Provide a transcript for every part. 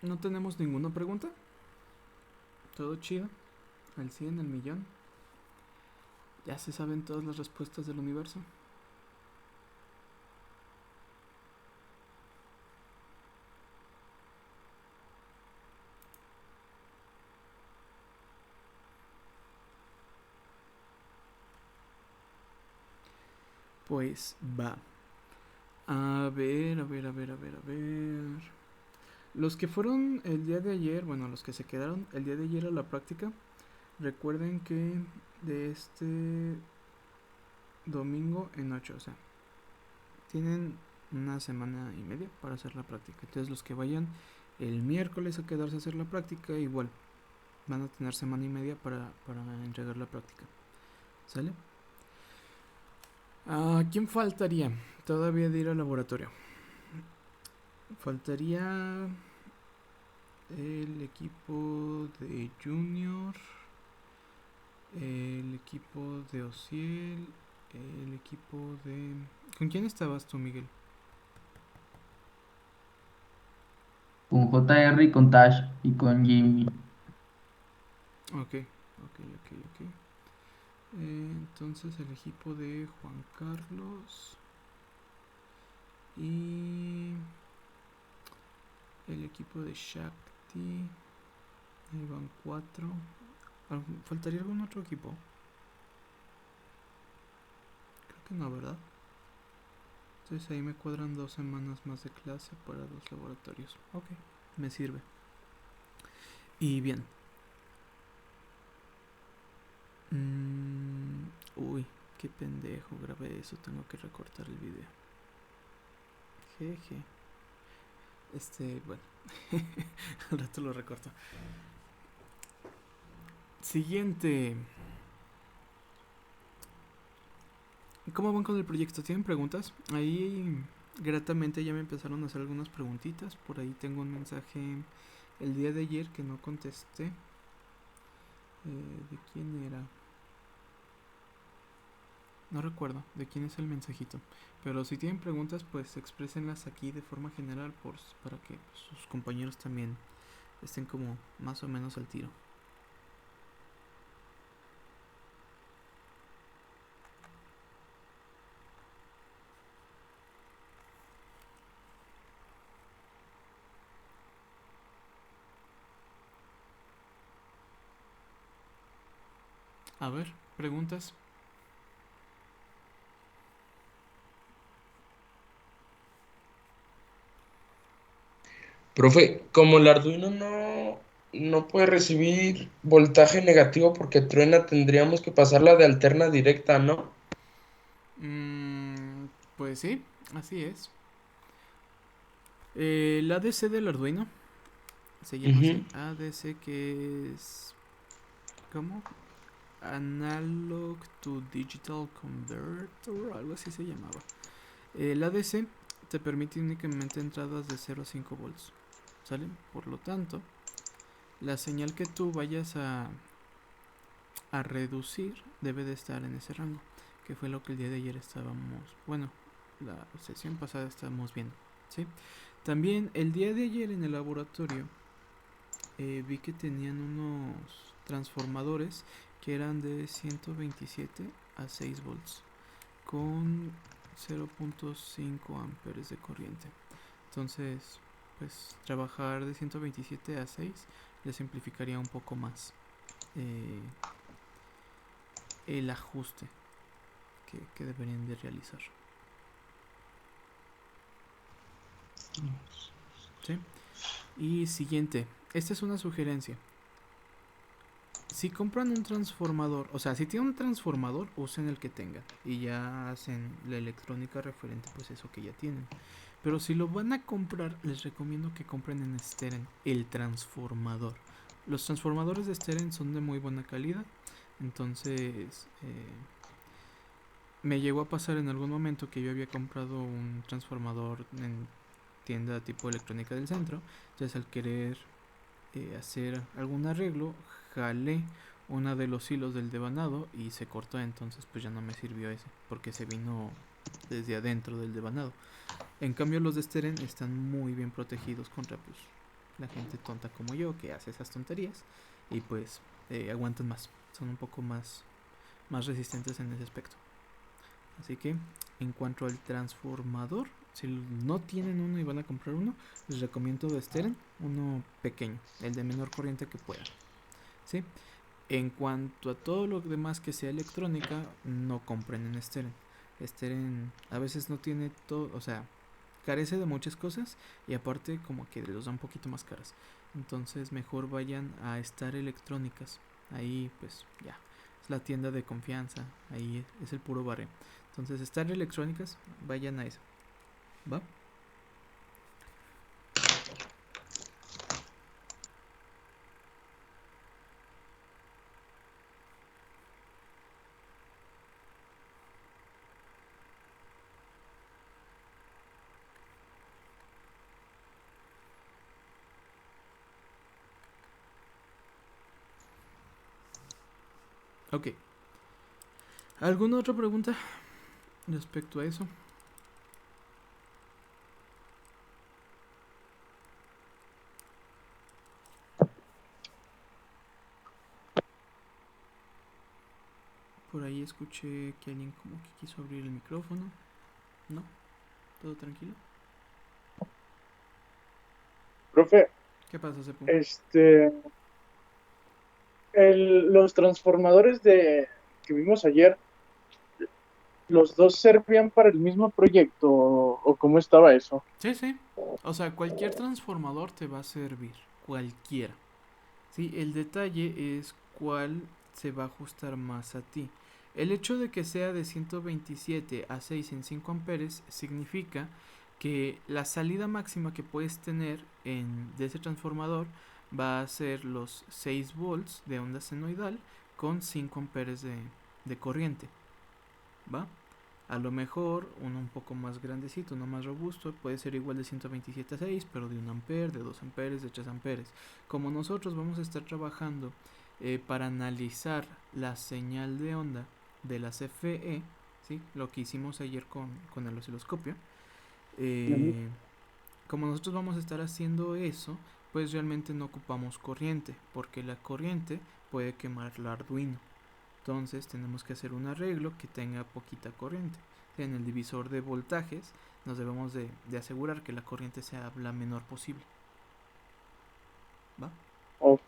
No tenemos ninguna pregunta. Todo chido. Al 100, al millón. Ya se saben todas las respuestas del universo. Pues va. A ver, a ver, a ver, a ver, a ver. Los que fueron el día de ayer, bueno, los que se quedaron el día de ayer a la práctica, recuerden que de este domingo en 8, o sea, tienen una semana y media para hacer la práctica. Entonces los que vayan el miércoles a quedarse a hacer la práctica, igual van a tener semana y media para entregar la práctica. ¿Sale? ¿A quién faltaría todavía de ir al laboratorio? Faltaría el equipo de Junior, el equipo de Ociel, el equipo de... ¿Con quién estabas tú, Miguel? Con JR, con Tash y con Jimmy. Ok, ok, ok, ok. Entonces el equipo de Juan Carlos y el equipo de Shakti. Ahí van cuatro. ¿Faltaría algún otro equipo? Creo que no, ¿verdad? Entonces ahí me cuadran 2 semanas más de clase para 2 laboratorios. Ok, me sirve. Y bien. Uy, qué pendejo, grabé eso, tengo que recortar el video. Jeje. Bueno, al rato lo recorto. Siguiente. ¿Cómo van con el proyecto? ¿Tienen preguntas? Ahí gratamente ya me empezaron a hacer algunas preguntitas. Por ahí tengo un mensaje el día de ayer que no contesté. ¿De quién era? No recuerdo de quién es el mensajito. Pero si tienen preguntas, pues exprésenlas aquí de forma general para que pues, sus compañeros también estén como más o menos al tiro. A ver, preguntas. Profe, como el Arduino no puede recibir voltaje negativo porque truena, tendríamos que pasarla de alterna directa, ¿no? Pues sí, así es. El ADC del Arduino se llama Ujú. así. ADC que es... ¿Cómo? Analog to Digital Converter, algo así se llamaba. El ADC te permite únicamente entradas de 0 a 5 volts. ¿Sale? Por lo tanto, la señal que tú vayas a reducir debe de estar en ese rango, que fue lo que el día de ayer estábamos, bueno, la sesión pasada estábamos viendo, ¿sí? También el día de ayer en el laboratorio vi que tenían unos transformadores que eran de 127 a 6 volts con 0.5 amperes de corriente. Entonces, pues trabajar de 127 a 6 le simplificaría un poco más eh, el ajuste que deberían de realizar. ¿Sí? Y siguiente, esta es una sugerencia. Si compran un transformador, o sea, si tienen un transformador, usen el que tengan y ya hacen la electrónica referente pues eso que ya tienen. Pero si lo van a comprar, les recomiendo que compren en Steren el transformador. Los transformadores de Steren son de muy buena calidad, entonces me llegó a pasar en algún momento que yo había comprado un transformador en tienda tipo electrónica del centro. Entonces al querer hacer algún arreglo, jalé una de los hilos del devanado y se cortó. Entonces pues ya no me sirvió ese, porque se vino desde adentro del devanado. En cambio los de Steren están muy bien protegidos contra pues, la gente tonta como yo que hace esas tonterías y pues aguantan más, son un poco más resistentes en ese aspecto. Así que en cuanto al transformador, si no tienen uno y van a comprar uno, les recomiendo de Steren uno pequeño, el de menor corriente que puedan. ¿Sí? En cuanto a todo lo demás que sea electrónica, no compren en Steren. Steren a veces no tiene todo, o sea, carece de muchas cosas y aparte como que los da un poquito más caras. Entonces mejor vayan a Star Electrónicas. Ahí pues ya, es la tienda de confianza, ahí es el puro barrio. Entonces Star Electrónicas, vayan a eso. ¿Va? Ok. ¿Alguna otra pregunta respecto a eso? Por ahí escuché que alguien como que quiso abrir el micrófono. ¿No? ¿Todo tranquilo? Profe, ¿Qué pasa, Sepu? este, los transformadores que vimos ayer, ¿los dos servían para el mismo proyecto o cómo estaba eso? Sí, sí. O sea, cualquier transformador te va a servir. Cualquiera. Sí, el detalle es cuál se va a ajustar más a ti. El hecho de que sea de 127 a 6 en 5 amperes significa que la salida máxima que puedes tener de ese transformador va a ser los 6 volts de onda senoidal con 5 amperes de corriente. ¿Va? A lo mejor uno un poco más grandecito, uno más robusto, puede ser igual de 127 a 6, pero de 1 amper, de 2 amperes, de 3 amperes. Como nosotros vamos a estar trabajando para analizar la señal de onda de la CFE, ¿sí? Lo que hicimos ayer con el osciloscopio, eh, como nosotros vamos a estar haciendo eso, pues realmente no ocupamos corriente, porque la corriente puede quemar el Arduino. Entonces tenemos que hacer un arreglo que tenga poquita corriente. En el divisor de voltajes nos debemos de asegurar que la corriente sea la menor posible. ¿Va? Ok,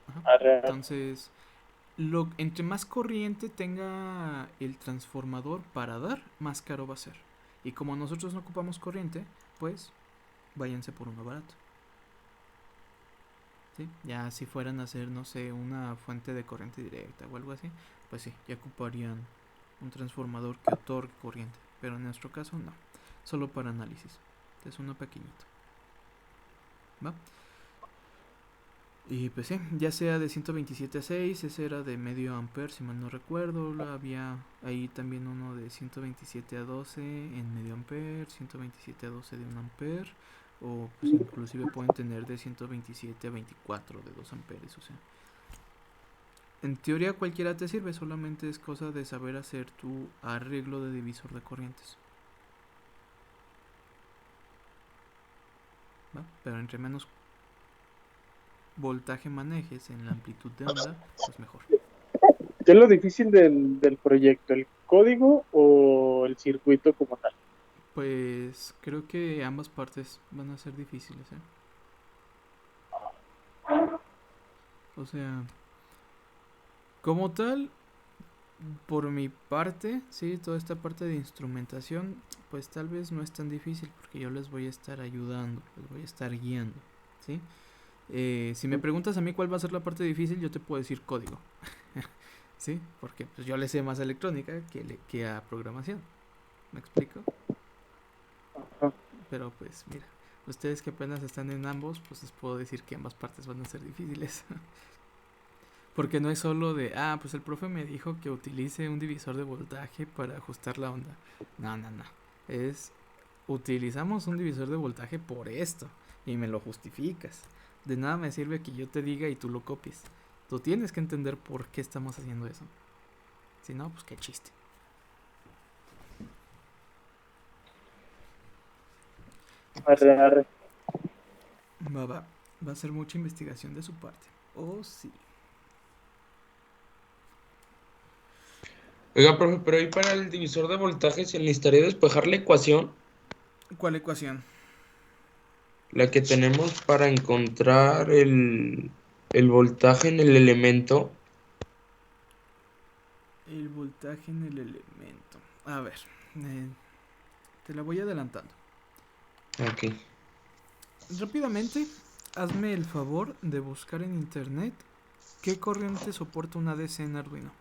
Ajá. arre, arre. Entonces, entre más corriente tenga el transformador para dar, más caro va a ser. Y como nosotros no ocupamos corriente, pues váyanse por uno barato. ¿Sí? Ya si fueran a hacer, no sé, una fuente de corriente directa o algo así, pues sí, ya ocuparían un transformador que otorgue corriente. Pero en nuestro caso no, solo para análisis. Es uno pequeñito. ¿Va? Y pues sí, ya sea de 127 a 6, ese era de medio amper, si mal no recuerdo. Había ahí también uno de 127 a 12 en medio amper, 127 a 12 de 1 amper, o pues inclusive pueden tener de 127 a 24 de 2 amperes, o sea. En teoría cualquiera te sirve, solamente es cosa de saber hacer tu arreglo de divisor de corrientes. ¿Va? Pero entre menos voltaje manejes en la amplitud de onda, pues mejor. ¿Qué es lo difícil del proyecto? ¿El código o el circuito como tal? Pues creo que ambas partes van a ser difíciles, ¿eh? O sea, como tal, por mi parte, sí, toda esta parte de instrumentación, pues tal vez no es tan difícil porque yo les voy a estar ayudando, les voy a estar guiando, ¿sí? Si me preguntas a mí cuál va a ser la parte difícil, yo te puedo decir código, ¿sí? Porque pues yo le sé más a electrónica que a programación, ¿me explico? Ajá. Pero pues mira, ustedes que apenas están en ambos, pues les puedo decir que ambas partes van a ser difíciles. Porque no es solo de, pues el profe me dijo que utilice un divisor de voltaje para ajustar la onda. No, no, no. Es, utilizamos un divisor de voltaje por esto y me lo justificas. De nada me sirve que yo te diga y tú lo copies. Tú tienes que entender por qué estamos haciendo eso. Si no, pues qué chiste. Y pues sí. Arre, arre. Va, va. Va a ser mucha investigación de su parte. Oh, sí. Oiga, profe, pero ahí para el divisor de voltaje se necesitaría despejar la ecuación, ¿Cuál ecuación? la que tenemos para encontrar el voltaje en el elemento. El voltaje en el elemento. A ver, eh, te la voy adelantando. Ok. Rápidamente, hazme el favor de buscar en internet qué corriente soporta una DC en Arduino.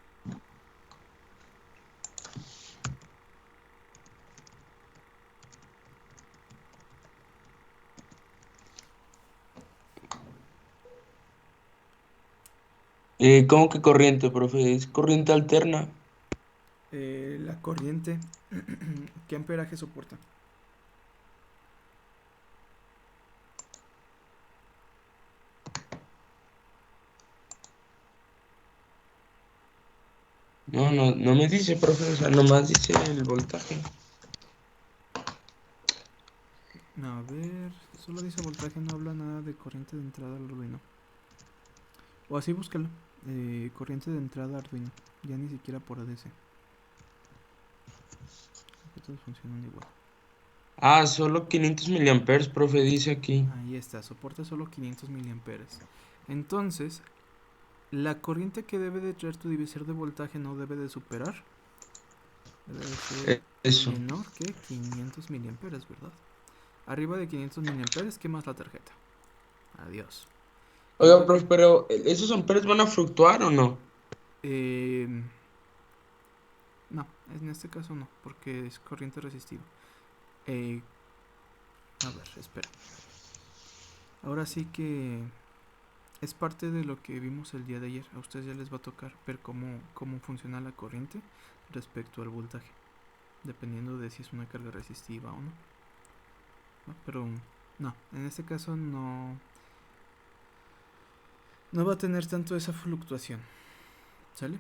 ¿Cómo que corriente, profe? Es corriente alterna. La corriente, ¿qué amperaje soporta? No me dice, profe, o sea, nomás dice el voltaje. A ver, solo dice voltaje, no habla nada de corriente de entrada al Arduino. O así búscalo. Corriente de entrada Arduino. Ya ni siquiera por ADC. Que todos funcionan igual. Ah, solo 500 miliamperes, profe, dice aquí. Ahí está, soporta solo 500 miliamperes. Entonces, la corriente que debe de traer tu divisor de voltaje no debe de superar. Debe de ser Eso. menor que 500 miliamperes, ¿verdad? Arriba de 500 miliamperes, ¿quemas la tarjeta? Adiós. Y Oiga, ya que... profe, pero ¿esos amperes van a fluctuar o no? Eh, no, en este caso no, porque es corriente resistiva. Eh, a ver, espera. Ahora sí que es parte de lo que vimos el día de ayer. A ustedes ya les va a tocar ver cómo funciona la corriente respecto al voltaje, dependiendo de si es una carga resistiva o no. ¿No? Pero no, en este caso no va a tener tanto esa fluctuación. ¿Sale?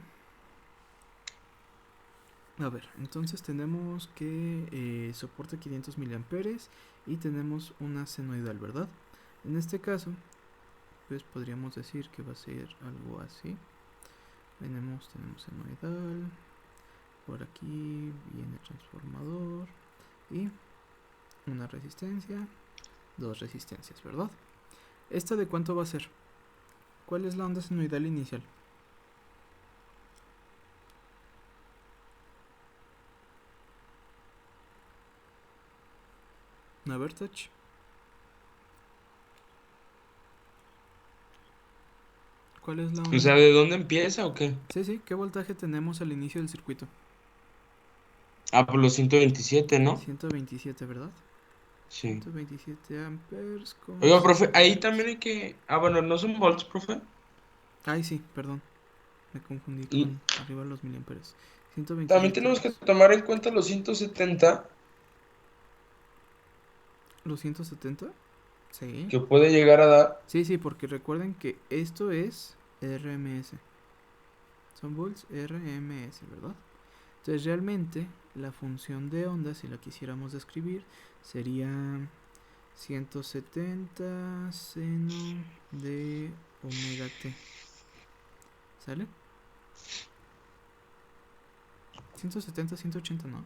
A ver, entonces tenemos que soporta 500 miliamperes y tenemos una senoidal, ¿verdad? En este caso, pues podríamos decir que va a ser algo así. Tenemos senoidal, por aquí viene transformador y una resistencia, dos resistencias, ¿verdad? ¿Esta de cuánto va a ser? ¿Cuál es la onda senoidal inicial? A ver, touch. ¿Cuál es la O onda? sea, ¿de dónde empieza o qué? Sí, ¿qué voltaje tenemos al inicio del circuito? Ah, por los 127, ¿no? 127, ¿verdad? Sí. 127 amperes con Oiga, 5 profe, ahí también volts. hay que... Ah, bueno, no son volts, profe. Ay, sí, perdón. Me confundí Y con arriba los miliamperes. también 127 tenemos que volts. tomar en cuenta los 170 ¿Los 170? Sí. que puede llegar a dar. Sí, porque recuerden que esto es RMS. Son volts RMS, ¿verdad? Entonces realmente la función de onda, si la quisiéramos describir, sería 170 seno de omega t. ¿Sale? 170, 180, ¿no?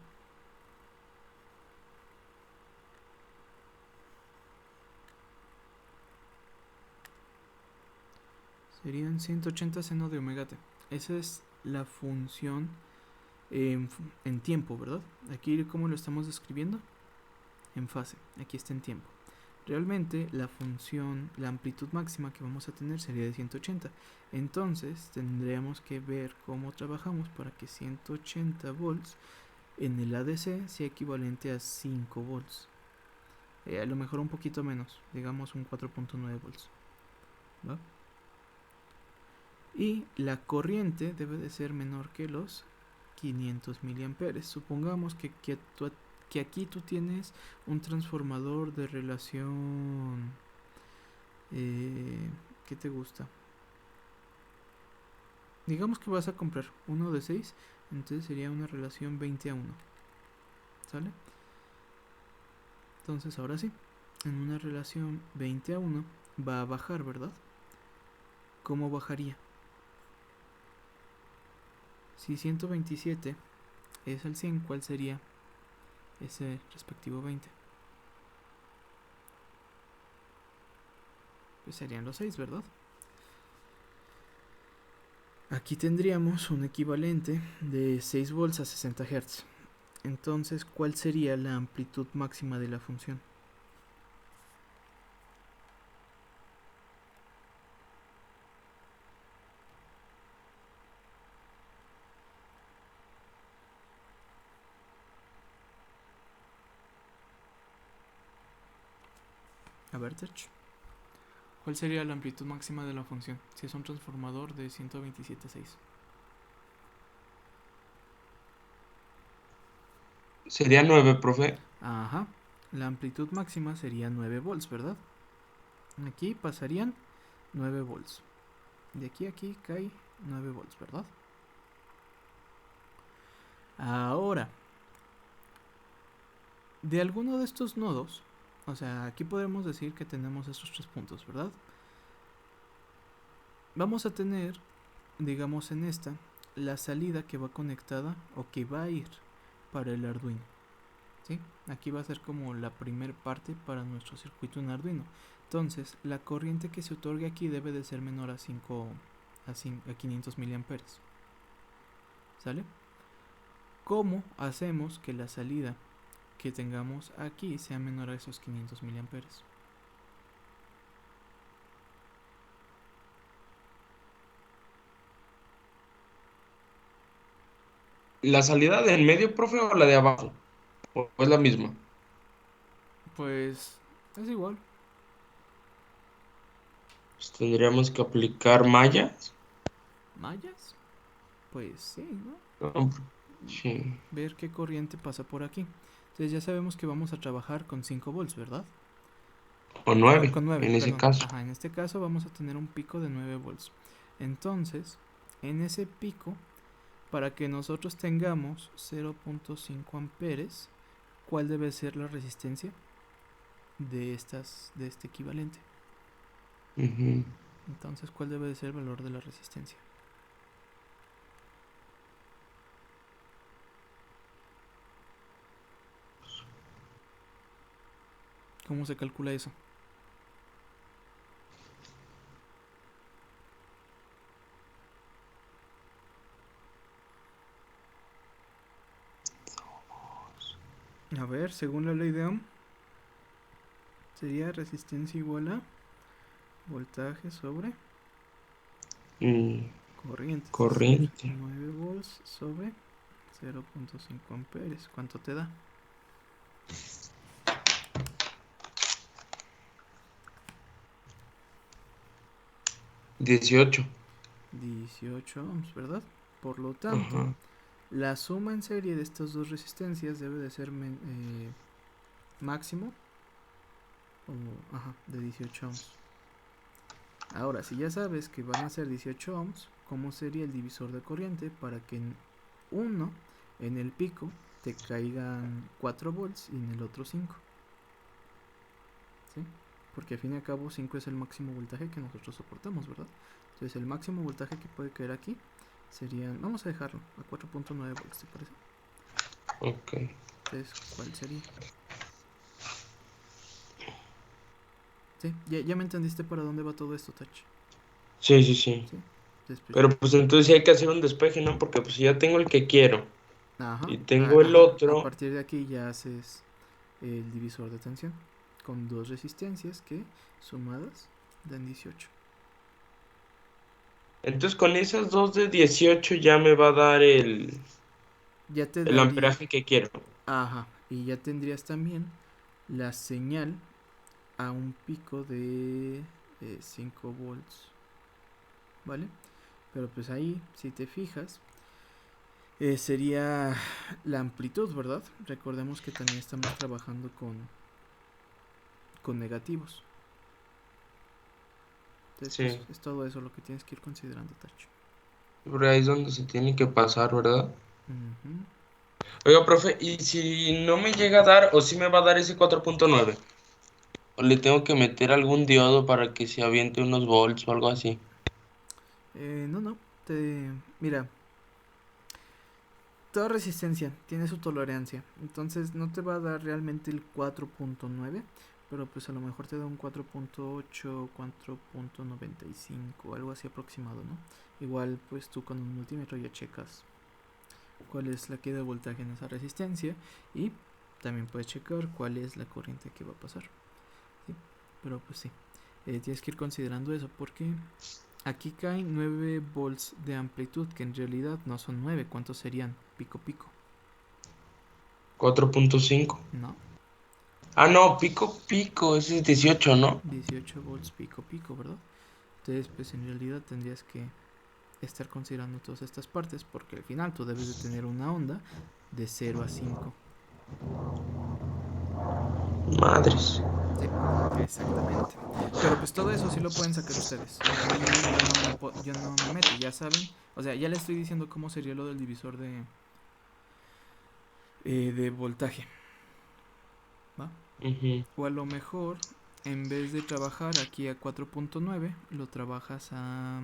Serían 180 seno de omega t. Esa es la función en tiempo, ¿verdad? Aquí, ¿cómo lo estamos describiendo? En fase. Aquí está en tiempo. Realmente la función, la amplitud máxima que vamos a tener sería de 180. Entonces tendríamos que ver cómo trabajamos para que 180 volts en el ADC sea equivalente a 5 volts. A lo mejor un poquito menos, digamos un 4.9 volts. ¿Va? Y la corriente debe de ser menor que los 500 miliamperes. Supongamos que aquí tú tienes un transformador de relación... ¿qué te gusta? Digamos que vas a comprar uno de 6, entonces sería una relación 20 a 1. ¿Sale? Entonces ahora sí, en una relación 20 a 1 va a bajar, ¿verdad? ¿Cómo bajaría? Si 127 es el 100, ¿cuál sería ese respectivo 20? Pues serían los 6, ¿verdad? Aquí tendríamos un equivalente de 6 volts a 60 Hz. Entonces, ¿cuál sería la amplitud máxima de la función? A ver, Tech. ¿Cuál sería la amplitud máxima de la función si es un transformador de 127.6? Sería 9, profe. Ajá. La amplitud máxima sería 9 volts, ¿verdad? Aquí pasarían 9 volts. De aquí a aquí cae 9 volts, ¿verdad? Ahora, de alguno de estos nodos, o sea, aquí podemos decir que tenemos estos 3 puntos, ¿verdad? Vamos a tener, digamos en esta, la salida que va conectada o que va a ir para el Arduino. ¿Sí? Aquí va a ser como la primer parte para nuestro circuito en Arduino. Entonces, la corriente que se otorgue aquí debe de ser menor a 500 miliamperes. ¿Sale? ¿Cómo hacemos que la salida que tengamos aquí sea menor a esos 500 miliamperes? ¿La salida de en medio, profe, o la de abajo? ¿O es la misma? Pues es igual. Pues tendríamos que aplicar mallas. ¿Mallas? Pues sí, ¿no? No, sí. Ver qué corriente pasa por aquí. Entonces ya sabemos que vamos a trabajar con 5 volts, ¿verdad? O 9, Con 9, en ese perdón. caso. Ajá, en este caso vamos a tener un pico de 9 volts. Entonces, en ese pico, para que nosotros tengamos 0.5 amperes, ¿cuál debe ser la resistencia de este equivalente? Ujú. Entonces, ¿cuál debe de ser el valor de la resistencia? ¿Cómo se calcula eso? A ver, según la ley de Ohm, sería resistencia igual a voltaje sobre Mm, corriente. Es corriente. decir, 9 volts sobre 0.5 amperes. ¿Cuánto te da? Dieciocho. 18 ohms, ¿verdad? Por lo tanto, Ajá. la suma en serie de estas dos resistencias debe de ser máximo de 18 ohms. Ahora, si ya sabes que van a ser 18 ohms, ¿cómo sería el divisor de corriente para que en uno, en el pico, te caigan 4 volts y en el otro 5? ¿Sí? Porque al fin y al cabo 5 es el máximo voltaje que nosotros soportamos, ¿verdad? Entonces el máximo voltaje que puede caer aquí serían, vamos a dejarlo a 4.9 volts, ¿te parece? Ok. Entonces, ¿cuál sería? Sí, ya me entendiste para dónde va todo esto, Tach. Sí, sí, sí. Sí. Después, Pero pues entonces sí hay que hacer un despeje, ¿no? Porque pues si ya tengo el que quiero ajá, y tengo el a otro. partir de aquí ya haces el divisor de tensión con dos resistencias que sumadas dan 18. Entonces con esas dos de 18 ya me va a dar Ya te el daría, amperaje que quiero. ajá, y ya tendrías también la señal a un pico de 5 volts, ¿vale? Pero pues ahí, si te fijas, sería la amplitud, ¿verdad? Recordemos que también estamos trabajando con negativos. Entonces, Sí. pues, es todo eso lo que tienes que ir considerando, Tacho. Por ahí es donde se tiene que pasar, ¿verdad? Ujú. Oiga, profe, ¿y si no me llega a dar o si me va a dar ese 4.9? ¿O le tengo que meter algún diodo para que se aviente unos volts o algo así? No, mira, toda resistencia tiene su tolerancia, entonces no te va a dar realmente el 4.9, pero pues a lo mejor te da un 4.8, 4.95, algo así aproximado, ¿no? Igual pues tú con un multímetro ya checas cuál es la caída de voltaje en esa resistencia y también puedes checar cuál es la corriente que va a pasar, ¿sí? Pero pues sí, tienes que ir considerando eso porque aquí caen 9 volts de amplitud, que en realidad no son 9. ¿Cuántos serían? Pico pico, 4.5. ¿no? Ah, no, pico, pico, ese es 18, ¿no? 18 volts pico pico, ¿verdad? Entonces, pues en realidad tendrías que estar considerando todas estas partes porque al final tú debes de tener una onda de 0 a 5. Madres. Sí, exactamente. Pero pues todo eso sí lo pueden sacar ustedes. Ahí yo no me meto, ya saben. O sea, ya les estoy diciendo cómo sería lo del divisor de voltaje, ¿va? Ujú. O a lo mejor, en vez de trabajar aquí a 4.9 lo trabajas a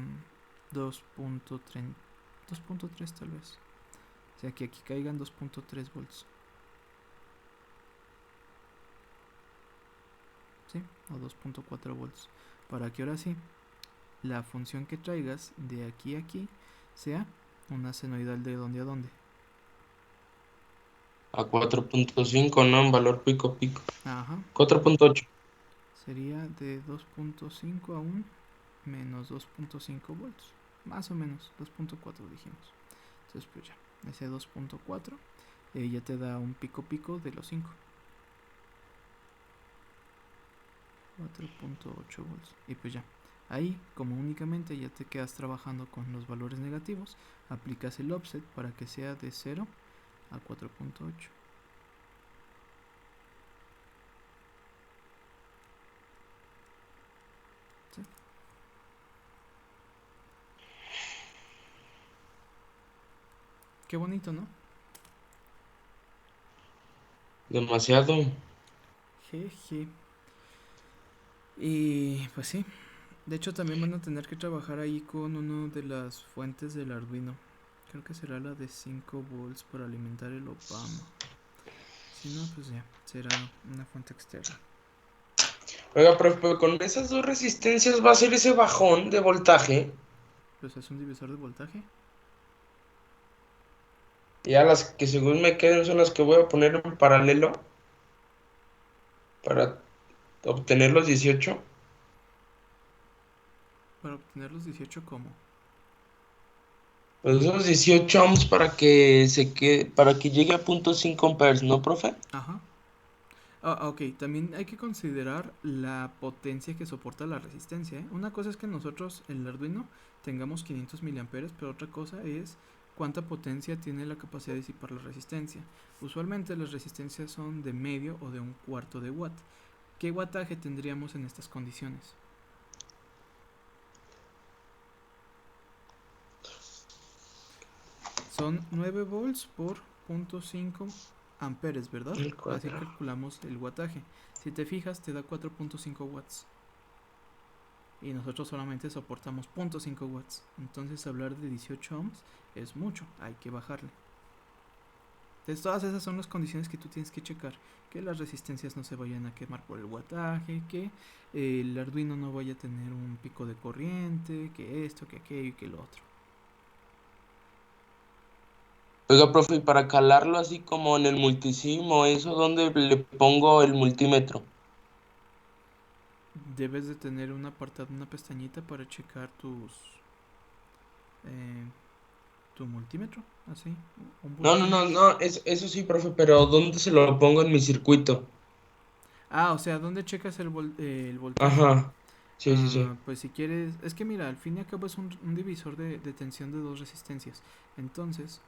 2.3, 2.3 tal vez. O sea, que aquí caigan 2.3 volts. ¿Sí? O 2.4 volts. Para que ahora sí, la función que traigas de aquí a aquí sea una senoidal de dónde a dónde. A 4.5, ¿no? En valor pico, pico. Ajá. 4.8. Sería de 2.5 a 1 menos 2.5 volts. Más o menos, 2.4 dijimos. Entonces pues ya, ese 2.4 ya te da un pico pico de los 5. 4.8 volts. Y pues ya, ahí como únicamente ya te quedas trabajando con los valores negativos, aplicas el offset para que sea de 0 a 4.8. ¿Sí? Qué bonito, ¿no? Demasiado. Jeje. Y pues sí, de hecho también van a tener que trabajar ahí con una de las fuentes del Arduino. Creo que será la de 5 volts para alimentar el Opama. Si no, pues ya, será una fuente externa. Oiga, pero con esas dos resistencias va a ser ese bajón de voltaje. Pues es un divisor de voltaje. Y a las que según me queden son las que voy a poner en paralelo para obtener los 18. Para obtener los 18 como. Pues esos 18 ohms para que llegue a 0.5 amperes, ¿no, profe? Ajá. Ok, también hay que considerar la potencia que soporta la resistencia, ¿eh? Una cosa es que nosotros, el Arduino, tengamos 500 miliamperes, pero otra cosa es cuánta potencia tiene la capacidad de disipar la resistencia. Usualmente las resistencias son de medio o de un cuarto de watt. ¿Qué wattaje tendríamos en estas condiciones? Son 9 volts por 0.5 amperes, ¿verdad? El Así cuadro. calculamos el wattaje. Si te fijas, te da 4.5 watts. Y nosotros solamente soportamos 0.5 watts. Entonces hablar de 18 ohms es mucho, hay que bajarle. Entonces todas esas son las condiciones que tú tienes que checar. Que las resistencias no se vayan a quemar por el wattaje, que el Arduino no vaya a tener un pico de corriente, que esto, que aquello y que lo otro. Oiga, profe, y para calarlo así como en el multisim o eso, ¿dónde le pongo el multímetro? Debes de tener un apartado, una pestañita para checar eh, tu multímetro, así, un No, no, no, voltímetro. no, eso sí, profe, pero ¿dónde se lo pongo en mi circuito? Ah, o sea, ¿dónde checas el voltaje? Ajá, sí, sí, sí. Pues si quieres, es que mira, al fin y al cabo es un divisor de tensión de dos resistencias. Entonces,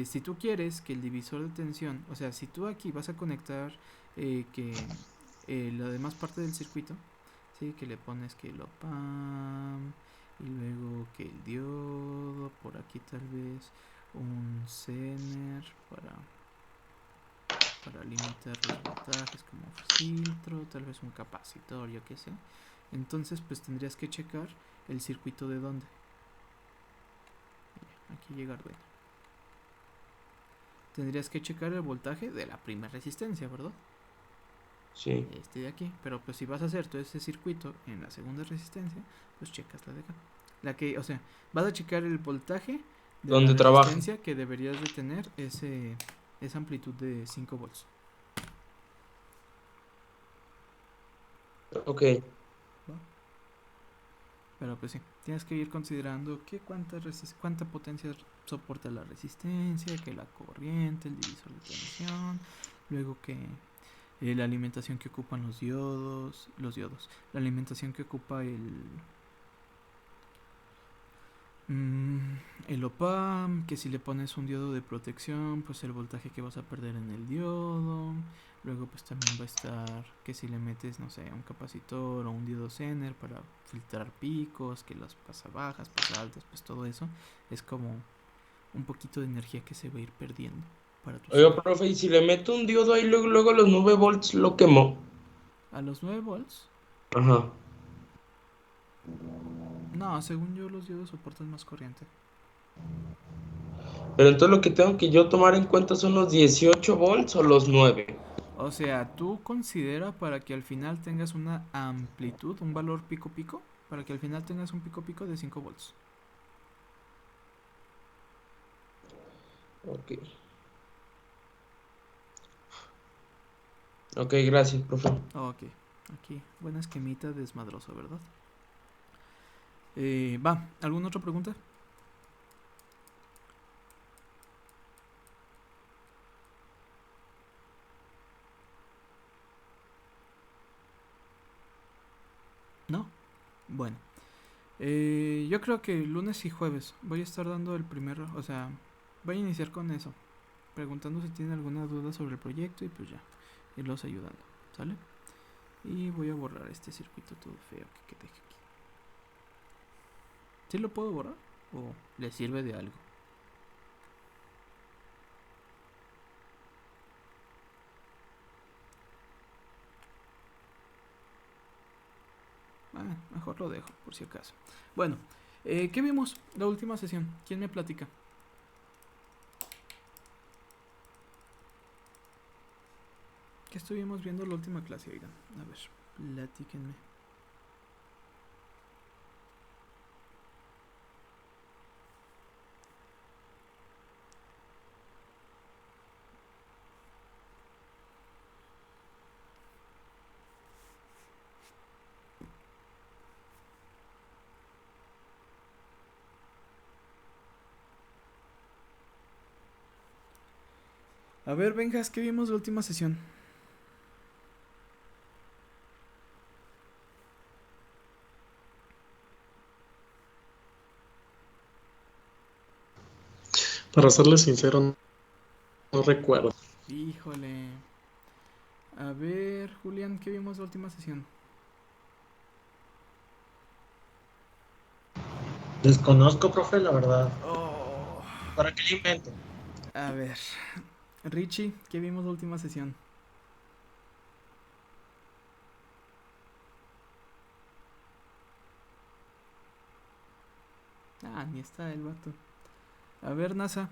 si tú quieres que el divisor de tensión, o sea, si tú aquí vas a conectar que la demás parte del circuito, sí, que le pones que el op-amp y luego que el diodo, por aquí tal vez un zener para para limitar los voltajes como filtro, tal vez un capacitor, yo qué sé. Entonces pues tendrías que checar el circuito de dónde. Aquí llega Arduino. Tendrías que checar el voltaje de la primera resistencia, ¿verdad? Sí. Este de aquí. Pero pues si vas a hacer todo ese circuito en la segunda resistencia, pues checas la de acá. La que, o sea, vas a checar el voltaje de la Donde trabaja. resistencia que deberías de tener esa amplitud de 5 volts. Ok. ¿Va? Pero pues sí, tienes que ir considerando que cuánta potencia soporta la resistencia, que la corriente, el divisor de tensión, luego que la alimentación que ocupan los diodos, la alimentación que ocupa el OPAM, que si le pones un diodo de protección, pues el voltaje que vas a perder en el diodo. Luego pues también va a estar que si le metes, no sé, un capacitor o un diodo Zener para filtrar picos, que las pasa bajas, pasa altas, pues todo eso es como un poquito de energía que se va a ir perdiendo para tu Oiga, circuito. profe, y si le meto un diodo ahí, luego los 9 volts lo quemó. A los 9 volts, Ajá. no, según yo los diodos soportan más corriente. Pero entonces lo que tengo que yo tomar en cuenta son los 18 volts o los 9. O sea, tú considera para que al final tengas una amplitud, un valor pico pico, para que al final tengas un pico pico de 5 volts. Ok. Ok, gracias, profe. Ok, aquí, buena esquemita desmadroso, ¿verdad? Va, ¿alguna otra pregunta? ¿No? Bueno, yo creo que lunes y jueves voy a estar dando el primero, o sea, voy a iniciar con eso, preguntando si tienen alguna duda sobre el proyecto y pues ya, irlos ayudando, ¿sale? Y voy a borrar este circuito todo feo que quede aquí. ¿Sí lo puedo borrar? ¿O le sirve de algo? Mejor lo dejo, por si acaso. Bueno, ¿qué vimos la última sesión? ¿Quién me platica? ¿Qué estuvimos viendo la última clase? Oigan, a ver, platíquenme. A ver, Benjas, ¿qué vimos la última sesión? Para serles sincero, no recuerdo. Híjole. A ver, Julián, ¿qué vimos la última sesión? Desconozco, profe, la verdad. Oh, ¿Para qué le invento? a ver, Richie, ¿qué vimos la última sesión? Ah, ni está el vato. A ver, NASA.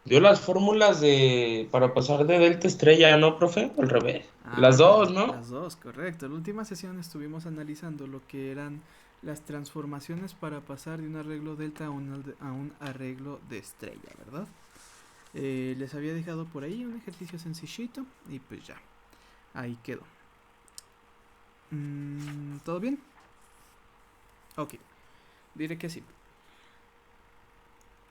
Dio las fórmulas para pasar de delta a estrella, ¿no, profe? Al revés. Las dos, ¿no? Las dos, correcto. En la última sesión estuvimos analizando lo que eran las transformaciones para pasar de un arreglo delta a un arreglo de estrella, ¿verdad? Les había dejado por ahí un ejercicio sencillito y pues ya, ahí quedó. ¿Todo bien? Ok, diré que sí.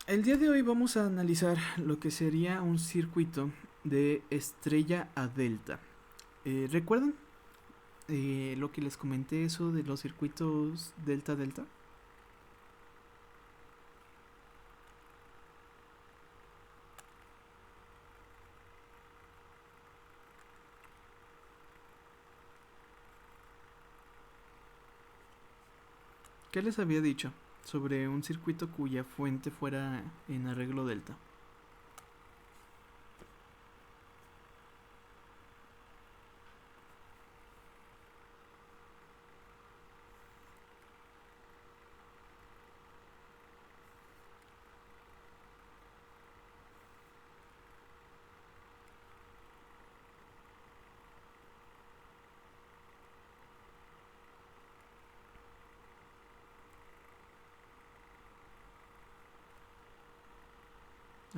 El día de hoy vamos a analizar lo que sería un circuito de estrella a delta. ¿Recuerdan lo que les comenté eso de los circuitos delta-delta? ¿Qué les había dicho? sobre un circuito cuya fuente fuera en arreglo delta.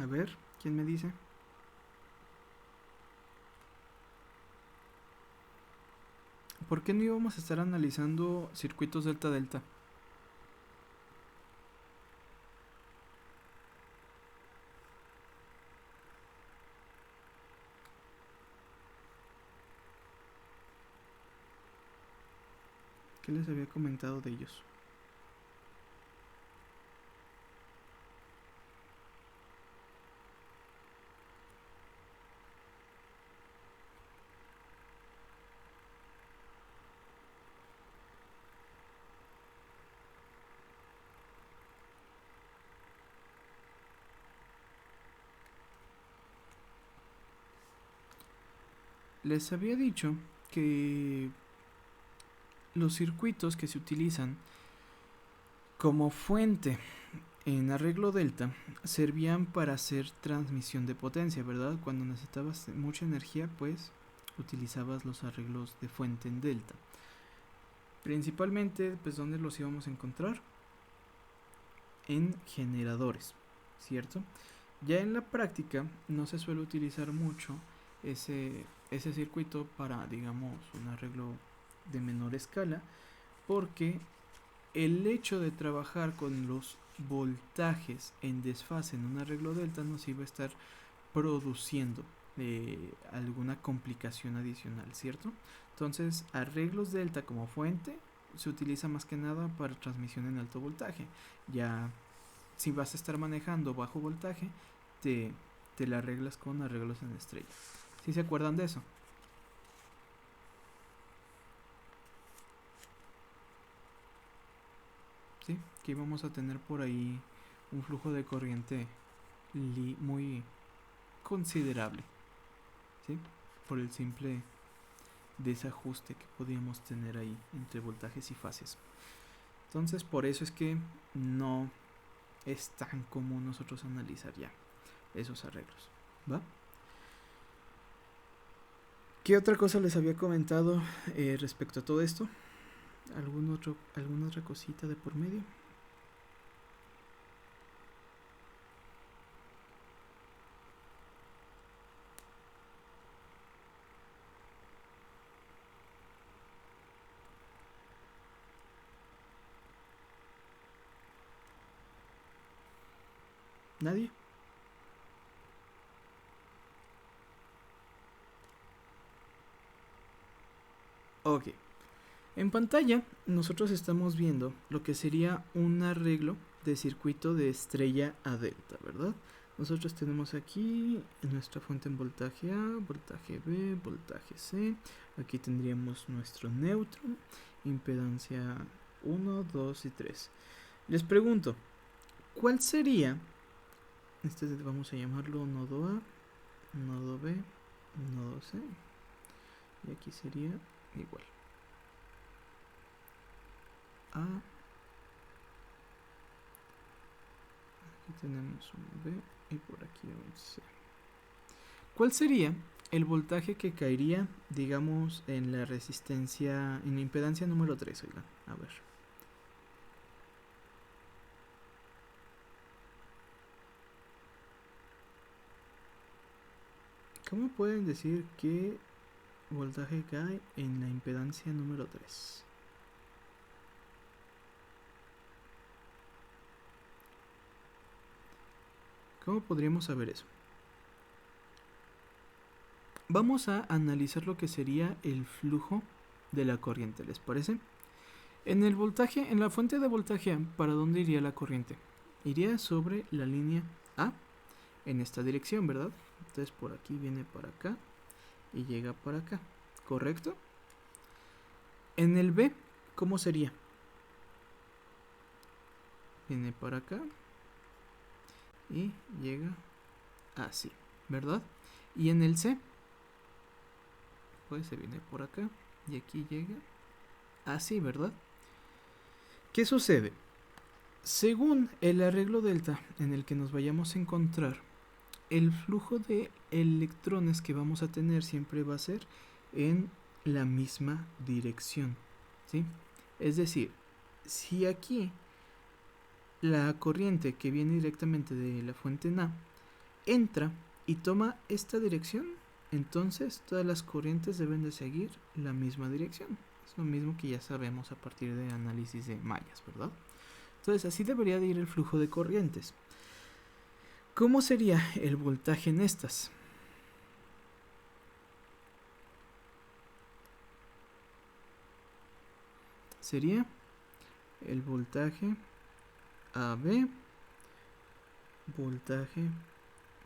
A ver, ¿quién me dice? ¿Por qué no íbamos a estar analizando circuitos delta-delta? ¿Qué les había comentado de ellos? Les había dicho que los circuitos que se utilizan como fuente en arreglo delta servían para hacer transmisión de potencia, ¿verdad? Cuando necesitabas mucha energía, pues utilizabas los arreglos de fuente en delta. Principalmente, pues, ¿dónde los íbamos a encontrar? En generadores, ¿cierto? Ya en la práctica no se suele utilizar mucho ese circuito para, digamos, un arreglo de menor escala, porque el hecho de trabajar con los voltajes en desfase en un arreglo delta nos iba a estar produciendo alguna complicación adicional, ¿cierto? Entonces, arreglos delta como fuente se utiliza más que nada para transmisión en alto voltaje. Ya si vas a estar manejando bajo voltaje, te la arreglas con arreglos en estrella. ¿Sí se acuerdan de eso? ¿Sí? Que íbamos a tener por ahí un flujo de corriente muy considerable, ¿sí? Por el simple desajuste que podíamos tener ahí entre voltajes y fases. Entonces, por eso es que no es tan común nosotros analizar ya esos arreglos, ¿va? ¿Qué otra cosa les había comentado respecto a todo esto? ¿Alguna otra cosita de por medio? ¿Nadie? Ok. En pantalla nosotros estamos viendo lo que sería un arreglo de circuito de estrella a delta, ¿verdad? Nosotros tenemos aquí nuestra fuente en voltaje A, voltaje B, voltaje C. Aquí tendríamos nuestro neutro, impedancia 1, 2 y 3. Les pregunto, ¿cuál sería? Vamos a llamarlo nodo A, nodo B, nodo C. Y aquí sería igual. A. Aquí tenemos un B y por aquí un C. ¿Cuál sería el voltaje que caería, digamos, en la resistencia, en la impedancia número 3? Oigan, a ver. ¿Cómo pueden decir qué voltaje cae en la impedancia número 3? ¿Cómo podríamos saber eso? Vamos a analizar lo que sería el flujo de la corriente, ¿les parece? En el voltaje, en la fuente de voltaje A, ¿para dónde iría la corriente? Iría sobre la línea A, en esta dirección, ¿verdad? Entonces por aquí viene para acá y llega para acá, ¿correcto? En el B, ¿cómo sería? viene para acá y llega así, ¿verdad? Y en el C, pues se viene por acá y aquí llega así, ¿verdad? ¿Qué sucede? Según el arreglo delta en el que nos vayamos a encontrar, el flujo de electrones que vamos a tener siempre va a ser en la misma dirección, ¿sí? Es decir, si aquí la corriente que viene directamente de la fuente NA entra y toma esta dirección, entonces todas las corrientes deben de seguir la misma dirección. Es lo mismo que ya sabemos a partir de análisis de mallas, ¿verdad? Entonces así debería de ir el flujo de corrientes. ¿Cómo sería el voltaje en estas? Sería el voltaje AB, voltaje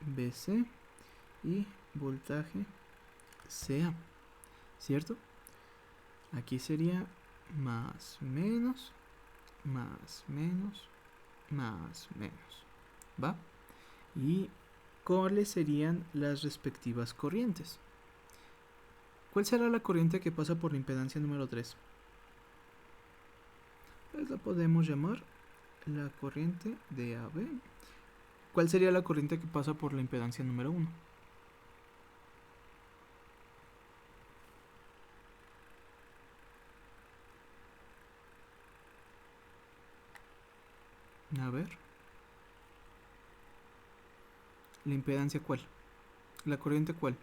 BC y voltaje CA, ¿cierto? Aquí sería más menos, más menos, más menos, ¿va? ¿Y cuáles serían las respectivas corrientes? ¿Cuál será la corriente que pasa por la impedancia número 3? Pues la podemos llamar la corriente de AB. ¿Cuál sería la corriente que pasa por la impedancia número 1? A ver. ¿La impedancia cuál? ¿La corriente cuál?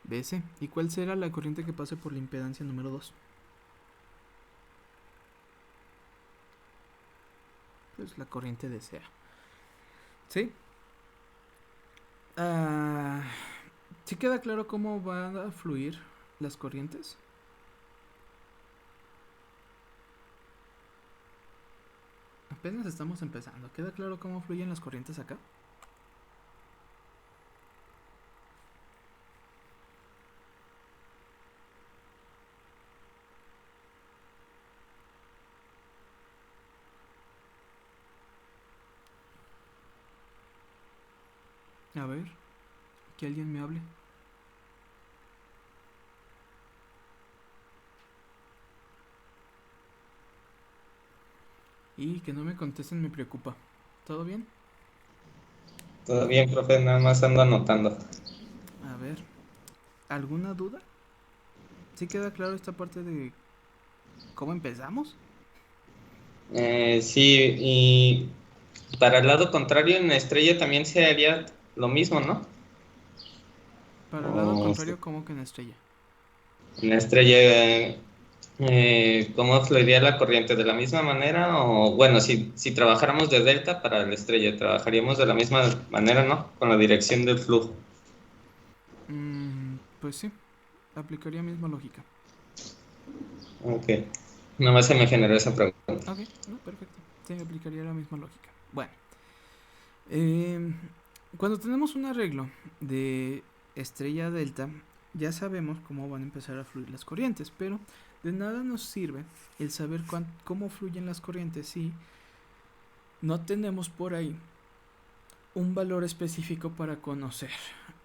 BC. ¿Y cuál será la corriente que pase por la impedancia número 2? Pues la corriente de CA. ¿Sí? ¿Sí queda claro cómo van a fluir las corrientes? Apenas estamos empezando. ¿Queda claro cómo fluyen las corrientes acá? A ver, que alguien me hable. Y que no me contesten me preocupa. ¿Todo bien? Todo bien, profe, nada más ando anotando. A ver, ¿alguna duda? ¿Sí queda claro esta parte de cómo empezamos? Sí, y para el lado contrario, en la estrella también se haría lo mismo, ¿no? Para el lado O contrario, ¿cómo que en estrella? en la estrella, ¿cómo fluiría la corriente? ¿De la misma manera? O bueno, si trabajáramos de delta para la estrella, trabajaríamos de la misma manera, ¿no? Con la dirección del flujo. Pues sí, aplicaría misma lógica. Ok, nada más se me generó esa pregunta. Ok, no, perfecto. Sí, aplicaría la misma lógica. Bueno, em, cuando tenemos un arreglo de estrella delta, ya sabemos cómo van a empezar a fluir las corrientes, pero de nada nos sirve el saber cómo fluyen las corrientes si no tenemos por ahí un valor específico para conocer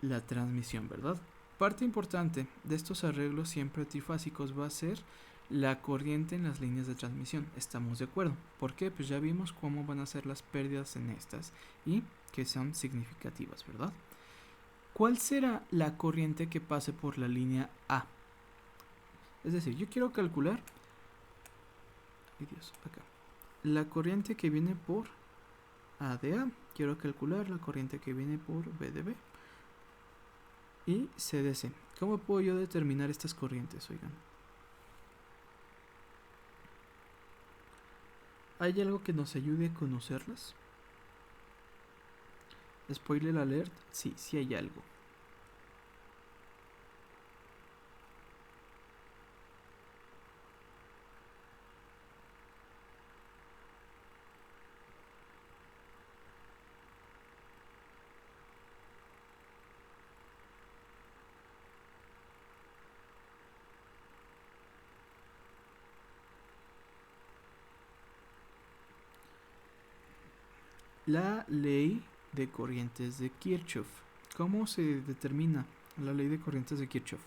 la transmisión, ¿verdad? Parte importante de estos arreglos siempre trifásicos va a ser la corriente en las líneas de transmisión. ¿Estamos de acuerdo? ¿Por qué? Pues ya vimos cómo van a ser las pérdidas en estas y que son significativas, ¿verdad? ¿Cuál será la corriente que pase por la línea A? Es decir, yo quiero calcular, ay Dios, acá, la corriente que viene por A de A. Quiero calcular la corriente que viene por B de B y C de C. ¿Cómo puedo yo determinar estas corrientes, oigan? ¿Hay algo que nos ayude a conocerlas? Spoiler alert, sí, sí hay algo. la ley de corrientes de Kirchhoff. ¿Cómo se determina la ley de corrientes de Kirchhoff?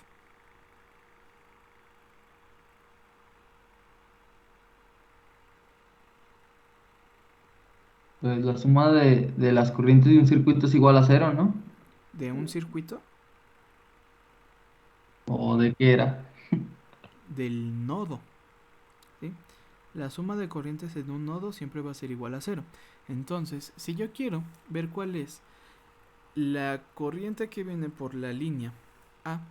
Pues la suma de las corrientes de un circuito es igual a cero, ¿no? ¿De un circuito? ¿O de qué era? Del nodo. ¿Sí? La suma de corrientes en un nodo siempre va a ser igual a cero. Entonces, si yo quiero ver cuál es la corriente que viene por la línea A,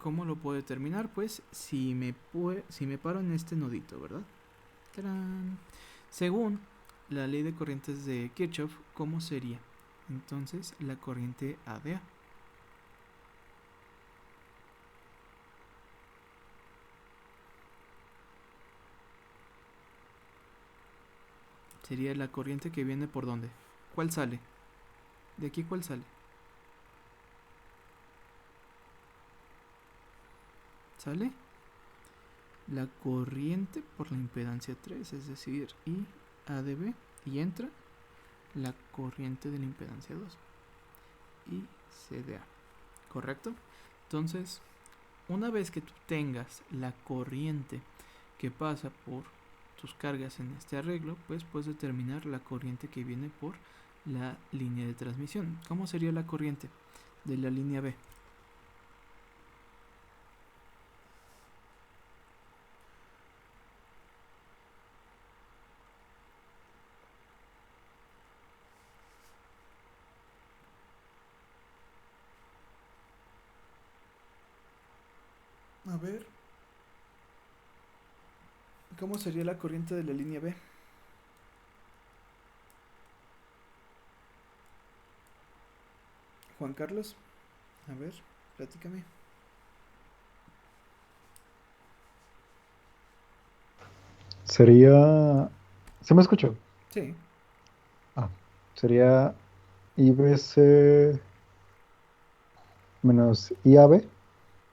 ¿cómo lo puedo determinar? Pues si me paro en este nodito, ¿verdad? ¡Tarán! Según la ley de corrientes de Kirchhoff, ¿cómo sería? Entonces, la corriente A de A. Sería la corriente que viene por dónde. ¿Cuál sale? ¿De aquí cuál sale? ¿Sale? La corriente por la impedancia 3, es decir, I A de B, y entra la corriente de la impedancia 2, I C de A. ¿Correcto? Entonces, una vez que tú tengas la corriente que pasa por tus cargas en este arreglo, pues puedes determinar la corriente que viene por la línea de transmisión. ¿Cómo sería la corriente de la línea B? A ver, ¿cómo sería la corriente de la línea B? Juan Carlos, a ver, platícame. Sería. ¿Se me escuchó? Sí, Ah, sería IBC menos IAB.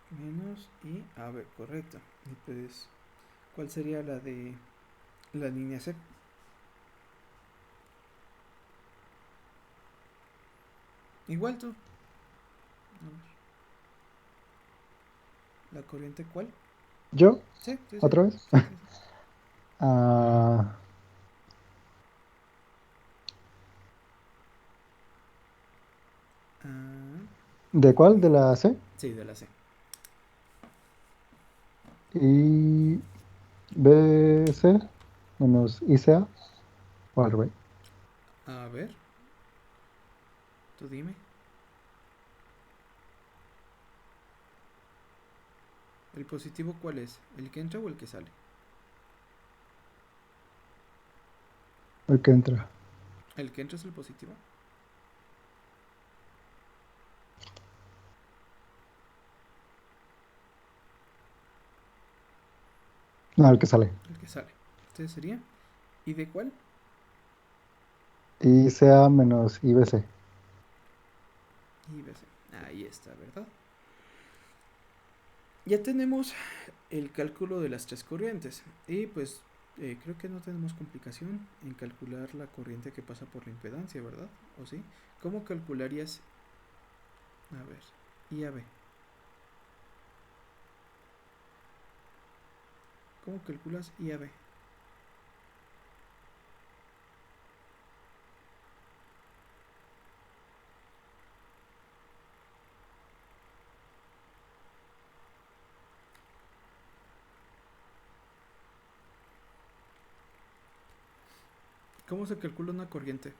menos I A B, correcto. Y pues, ¿cuál sería la de la línea C? Igual tú. A ver, ¿la corriente cuál? ¿Yo? Sí, sí, sí. ¿Otra vez? Sí, sí, sí. Ah, Ah, ¿de cuál? ¿De la C? sí, de la C. IBC menos ICA. O al revés. A ver, tú dime. ¿El positivo cuál es? ¿El que entra o el que sale? El que entra. ¿El que entra es el positivo? No, el que sale. El que sale. Entonces sería. ¿Y de cuál? ICA menos IBC. Y B C. Ahí está, ¿verdad? Ya tenemos el cálculo de las tres corrientes. Y pues creo que no tenemos complicación en calcular la corriente que pasa por la impedancia, ¿verdad? ¿O sí? ¿Cómo calcularías? A ver, I A B. ¿Cómo calculas I A B? ¿Cómo se calcula una corriente?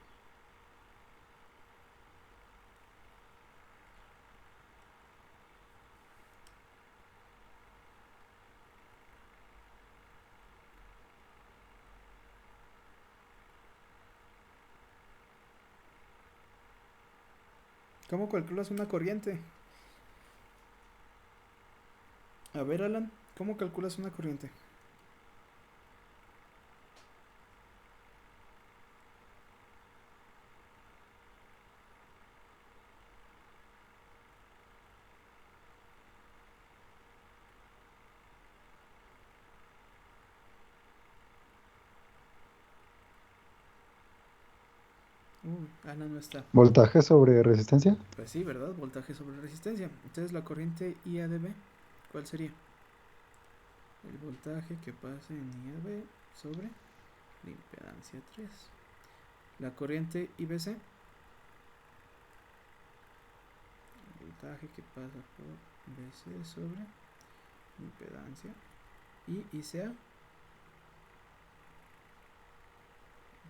¿Cómo calculas una corriente? A ver, Alan, ¿cómo calculas una corriente? Uy, Ana no está. Voltaje sobre resistencia. Pues sí, ¿verdad? Voltaje sobre resistencia. Entonces la corriente IAdB, ¿cuál sería? El voltaje que pasa en IAB sobre la impedancia 3. La corriente IBC, el voltaje que pasa por BC sobre impedancia. Y ICA,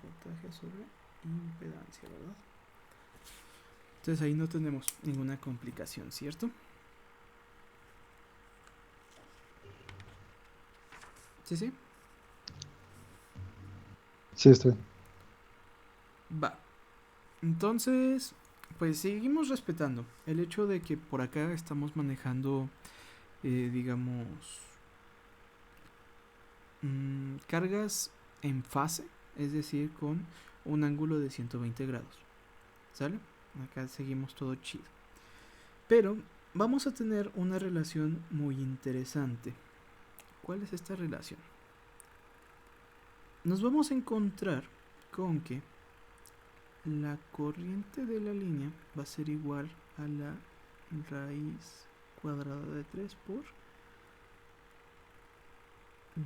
voltaje sobre impedancia, ¿verdad? Entonces ahí no tenemos ninguna complicación, ¿cierto? Sí, sí. Sí, estoy. Va. Entonces, pues seguimos respetando el hecho de que por acá estamos manejando, digamos, cargas en fase, es decir, con un ángulo de 120 grados. ¿Sale? Acá seguimos todo chido. Pero vamos a tener una relación muy interesante. ¿Cuál es esta relación? Nos vamos a encontrar con que la corriente de la línea va a ser igual a la raíz cuadrada de 3 por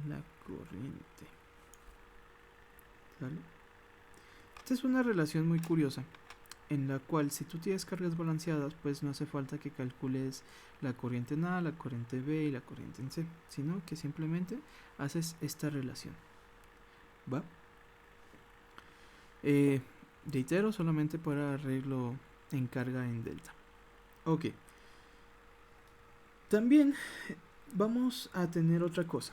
la corriente. ¿Vale? Esta es una relación muy curiosa, en la cual si tú tienes cargas balanceadas, pues no hace falta que calcules la corriente en A, la corriente B y la corriente en C, sino que simplemente haces esta relación. ¿Va? Reitero, solamente para arreglo en carga en delta. Ok. También vamos a tener otra cosa.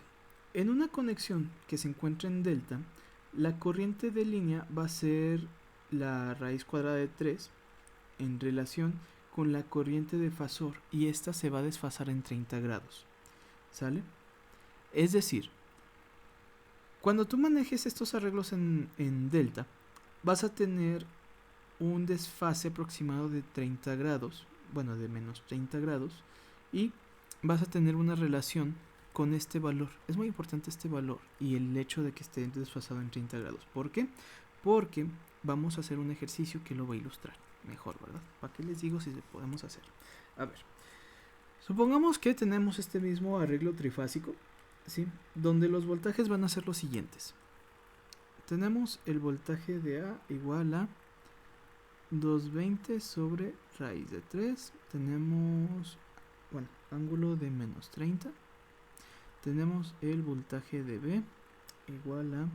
En una conexión que se encuentra en delta, la corriente de línea va a ser la raíz cuadrada de 3 en relación con la corriente de fasor, y esta se va a desfasar en 30 grados. ¿Sale? Es decir, cuando tú manejes estos arreglos en delta, vas a tener un desfase aproximado de 30 grados, bueno, de menos 30 grados, y vas a tener una relación con este valor. Es muy importante este valor y el hecho de que esté desfasado en 30 grados. ¿Por qué? Porque vamos a hacer un ejercicio que lo va a ilustrar mejor, ¿verdad? ¿Para qué les digo si se podemos hacer? A ver, supongamos que tenemos este mismo arreglo trifásico, ¿sí? Donde los voltajes van a ser los siguientes. Tenemos el voltaje de A igual a 220 sobre raíz de 3. Tenemos, bueno, ángulo de menos 30. Tenemos el voltaje de B igual a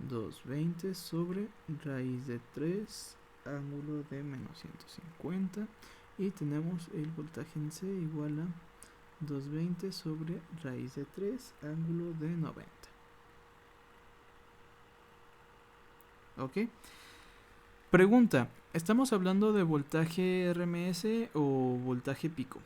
220 sobre raíz de 3, ángulo de menos 150. Y tenemos el voltaje en C igual a 220 sobre raíz de 3, ángulo de 90. ¿Ok? Pregunta, ¿estamos hablando de voltaje RMS o voltaje pico?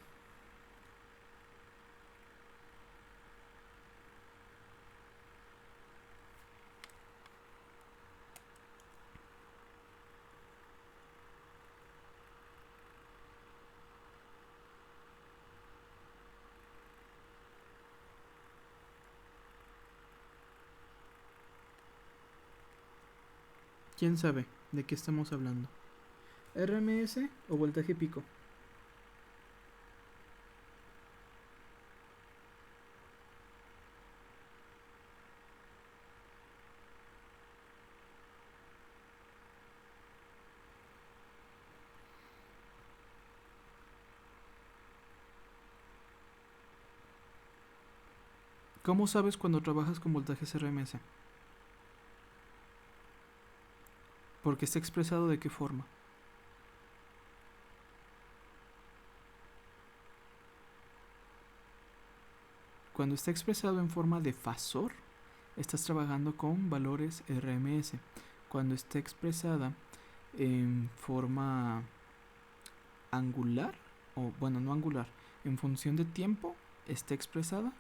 ¿Quién sabe de qué estamos hablando? ¿RMS o voltaje pico? ¿Cómo sabes cuando trabajas con voltajes RMS? Porque está expresado de qué forma. Cuando está expresado en forma de fasor, estás trabajando con valores RMS. Cuando está expresada en forma angular, o bueno, no angular, en función de tiempo, está expresada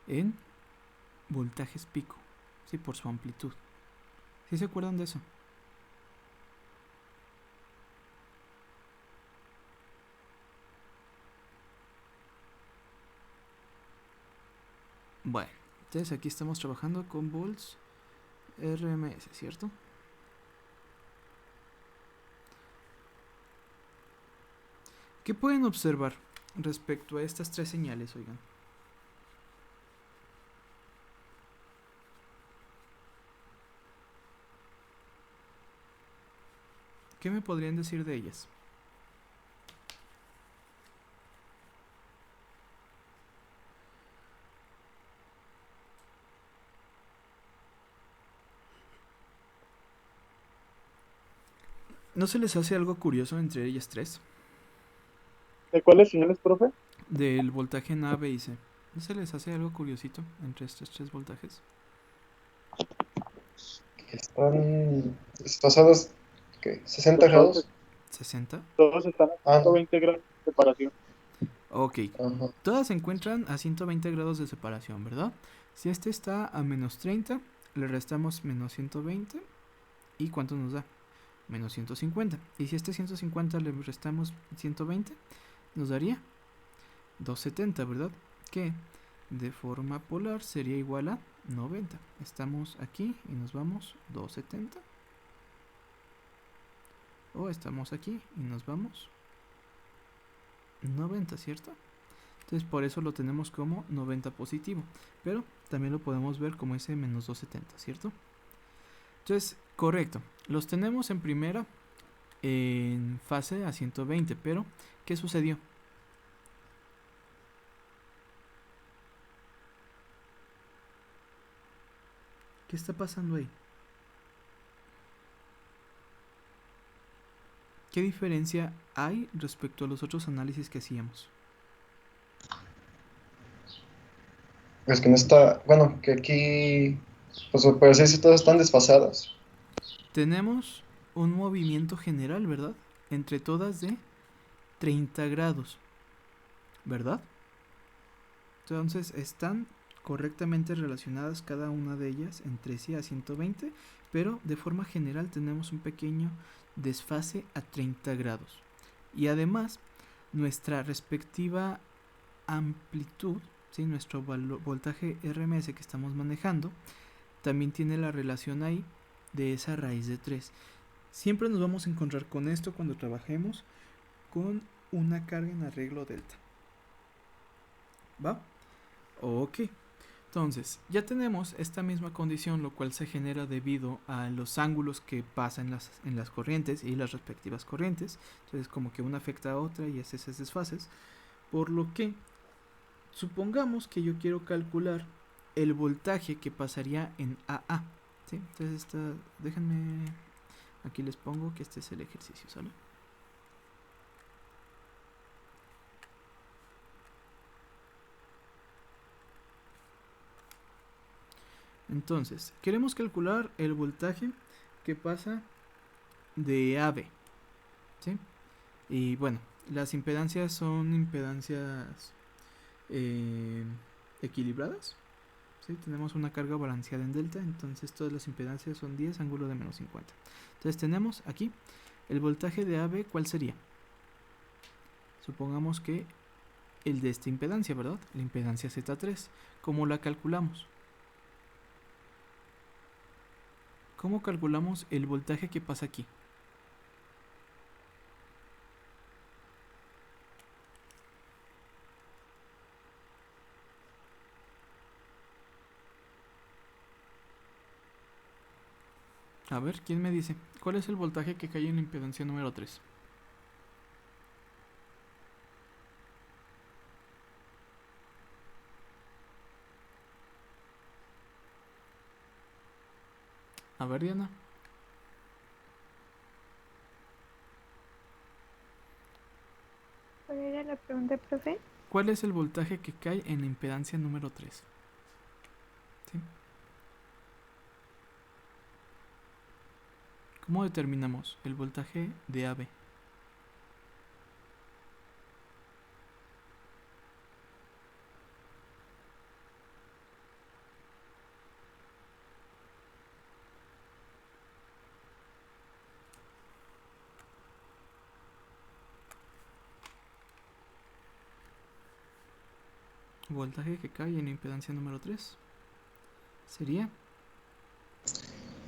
en voltajes pico, ¿sí? Por su amplitud. ¿Sí se acuerdan de eso? Bueno, entonces aquí estamos trabajando con volts RMS, ¿cierto? ¿Qué pueden observar respecto a estas tres señales, oigan? ¿Qué me podrían decir de ellas? ¿No se les hace algo curioso entre ellas tres? ¿De cuáles señales, profe? Del voltaje en A, B y C. ¿No se les hace algo curiosito entre estos tres voltajes? Están desfasados, ¿qué? 60 Pues grados. ¿60? todos están a Ah, no. 120 grados de separación. Ok. Ajá. Todas se encuentran a 120 grados de separación, ¿verdad? Si este está a menos 30, le restamos menos 120. ¿Y cuánto nos da? Menos 150. Y si este 150 le restamos 120, nos daría 270, ¿verdad? Que de forma polar sería igual a 90. Estamos aquí y nos vamos 270. O estamos aquí y nos vamos 90, ¿cierto? Entonces por eso lo tenemos como 90 positivo. Pero también lo podemos ver como ese menos 270, ¿cierto? Entonces, correcto. Los tenemos en primera en fase a 120. Pero, ¿qué sucedió? ¿Qué está pasando ahí? ¿Qué diferencia hay respecto a los otros análisis que hacíamos? Es que no está, bueno, que aquí, pues por así decirlo, todas están desfasadas. Tenemos un movimiento general, ¿verdad? Entre todas de 30 grados, ¿verdad? Entonces están correctamente relacionadas cada una de ellas entre sí a 120, pero de forma general tenemos un pequeño desfase a 30 grados. Y además, nuestra respectiva amplitud, ¿sí? Nuestro voltaje RMS que estamos manejando, también tiene la relación ahí de esa raíz de 3. Siempre nos vamos a encontrar con esto cuando trabajemos con una carga en arreglo delta. ¿Va? Ok. Entonces, ya tenemos esta misma condición, lo cual se genera debido a los ángulos que pasan en las corrientes y las respectivas corrientes. Entonces, como que una afecta a otra y es esos desfases. Por lo que, supongamos que yo quiero calcular el voltaje que pasaría en AA. ¿Sí? Entonces, déjenme, aquí les pongo que este es el ejercicio, ¿sale? Entonces, queremos calcular el voltaje que pasa de A a B, ¿sí? Y bueno, las impedancias son impedancias equilibradas, ¿sí? Tenemos una carga balanceada en delta, entonces todas las impedancias son 10 ángulo de menos 50. Entonces tenemos aquí el voltaje de AB, ¿cuál sería? Supongamos que el de esta impedancia, ¿verdad? La impedancia Z3. ¿Cómo la calculamos? ¿Cómo calculamos el voltaje que pasa aquí? A ver, ¿quién me dice? ¿Cuál es el voltaje que cae en la impedancia número 3? A ver, Diana. ¿Cuál era la pregunta, profe? ¿Cuál es el voltaje que cae en la impedancia número 3? ¿Sí? ¿Cómo determinamos el voltaje de AB? Voltaje que cae en la impedancia número 3 sería...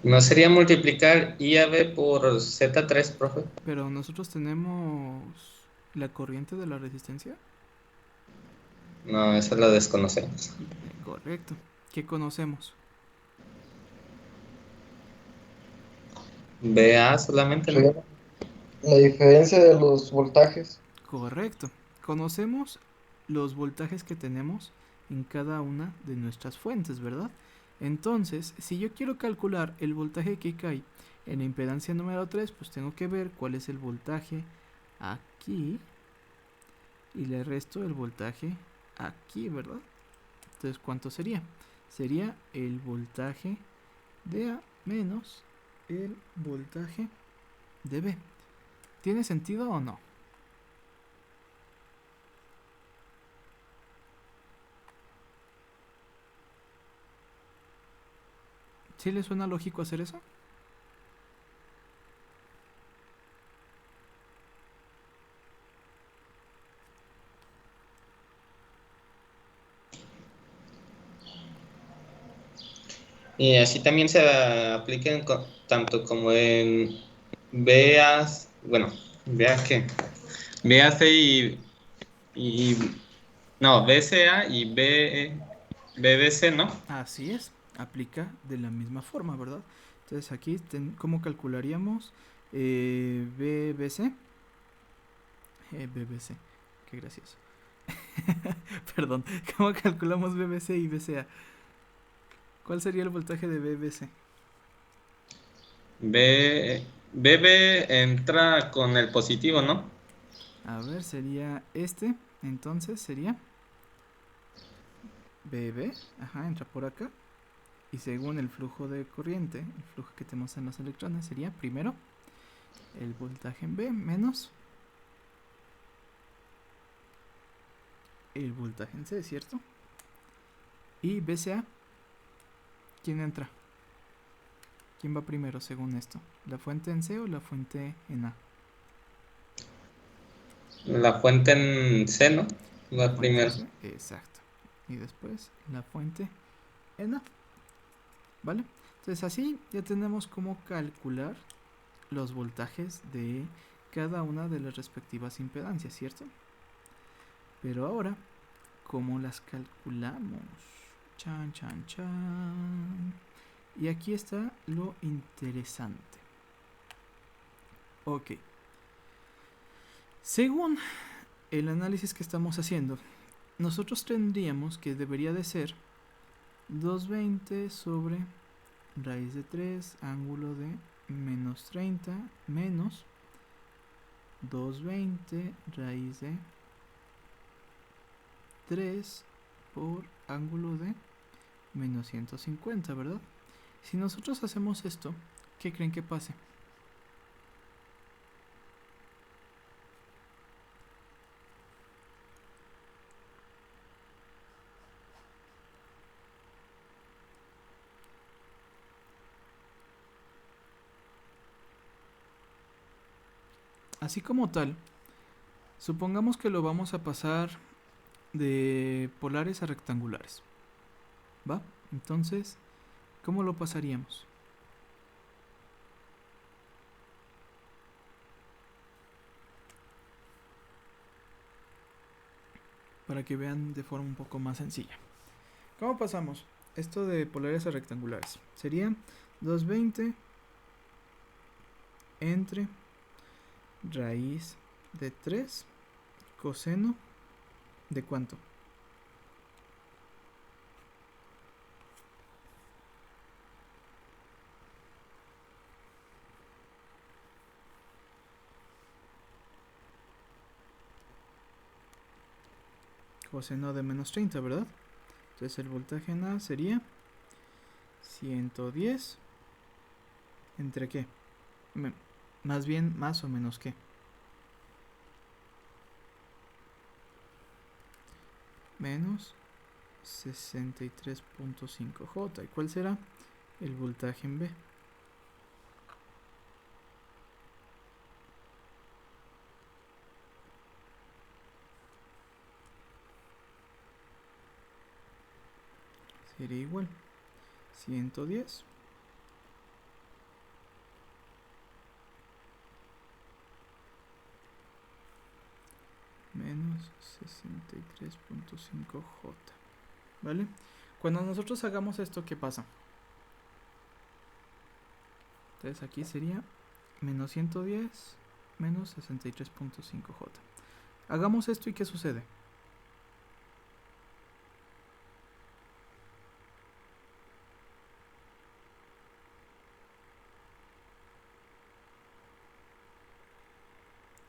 ¿No sería multiplicar IAB por Z3, profe? Pero nosotros tenemos ¿La corriente de la resistencia? No, esa la desconocemos. Correcto. ¿Qué conocemos? VA solamente, ¿no? Sería la diferencia de los voltajes. Correcto. Conocemos los voltajes que tenemos en cada una de nuestras fuentes, ¿verdad? Entonces, si yo quiero calcular el voltaje que cae en la impedancia número 3, pues tengo que ver cuál es el voltaje aquí y le resto el voltaje aquí, ¿verdad? Entonces, ¿cuánto sería? Sería el voltaje de A menos el voltaje de B. ¿Tiene sentido o no? ¿Sí le suena lógico hacer eso? Y así también se aplica tanto como en VAs, bueno, VA qué, VAC y no, VCA y BBC, ¿no? Así es, aplica de la misma forma, ¿verdad? Entonces aquí, ¿cómo calcularíamos BBC? BBC, qué gracioso. Perdón, ¿cómo calculamos BBC y BCA? ¿Cuál sería el voltaje de BBC? BB entra con el positivo, ¿no? A ver, sería este, entonces sería BB, ajá, entra por acá. Y según el flujo de corriente, el flujo que tenemos en los electrones sería primero el voltaje en B menos el voltaje en C, ¿cierto? Y BCA, ¿quién entra? ¿Quién va primero según esto? ¿La fuente en C o la fuente en A? La fuente en C, ¿no? La La fuente en primera. C, exacto. Y después la fuente en A, ¿vale? Entonces así ya tenemos cómo calcular los voltajes de cada una de las respectivas impedancias, ¿cierto? Pero ahora, ¿cómo las calculamos? Chan, chan, chan. Y aquí está lo interesante. Ok. Según el análisis que estamos haciendo, nosotros tendríamos que debería de ser 220 sobre raíz de 3, ángulo de menos 30, menos 220 raíz de 3 por ángulo de menos 150, ¿verdad? Si nosotros hacemos esto, ¿qué creen que pase? Así como tal, supongamos que lo vamos a pasar de polares a rectangulares, ¿va? Entonces, ¿cómo lo pasaríamos? Para que vean de forma un poco más sencilla. ¿Cómo pasamos esto de polares a rectangulares? Sería 220 entre raíz de 3 coseno de ¿cuánto? Coseno de menos 30, ¿verdad? Entonces el voltaje en A sería 110 entre qué? Más bien más o menos qué. Menos 63.5 J. ¿Y cuál será el voltaje en B? Sería igual 110 63.5J. ¿Vale? Cuando nosotros hagamos esto, ¿qué pasa? Entonces aquí sería menos 110 menos 63.5J. Hagamos esto y ¿qué sucede?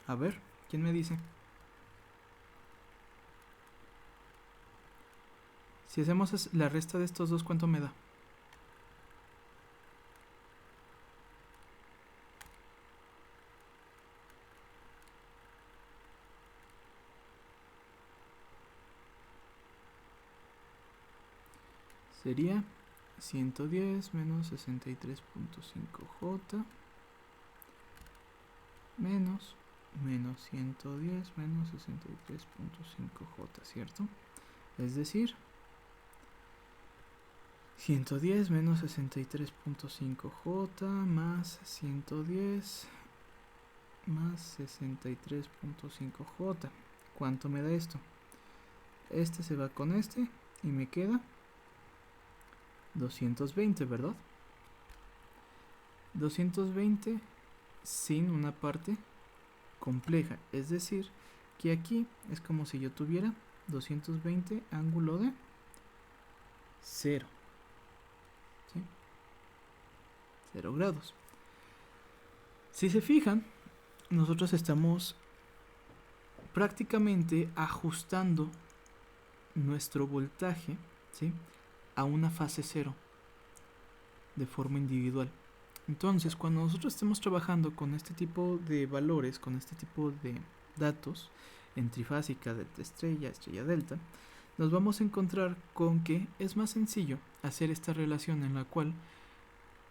A ver, ¿quién me dice? Si hacemos la resta de estos dos, ¿cuánto me da? Sería 110 menos 63.5J menos 110 menos 63.5J, ¿cierto? Es decir, 110 menos 63.5J más 110 más 63.5J. ¿Cuánto me da esto? Este se va con este y me queda 220, ¿verdad? 220 sin una parte compleja, es decir, que aquí es como si yo tuviera 220 ángulo de 0, ¿sí? 0 grados. Si se fijan, nosotros estamos prácticamente ajustando nuestro voltaje, ¿sí?, a una fase 0 de forma individual. Entonces, cuando nosotros estemos trabajando con este tipo de valores, con este tipo de datos en trifásica, delta estrella, estrella delta, nos vamos a encontrar con que es más sencillo hacer esta relación en la cual,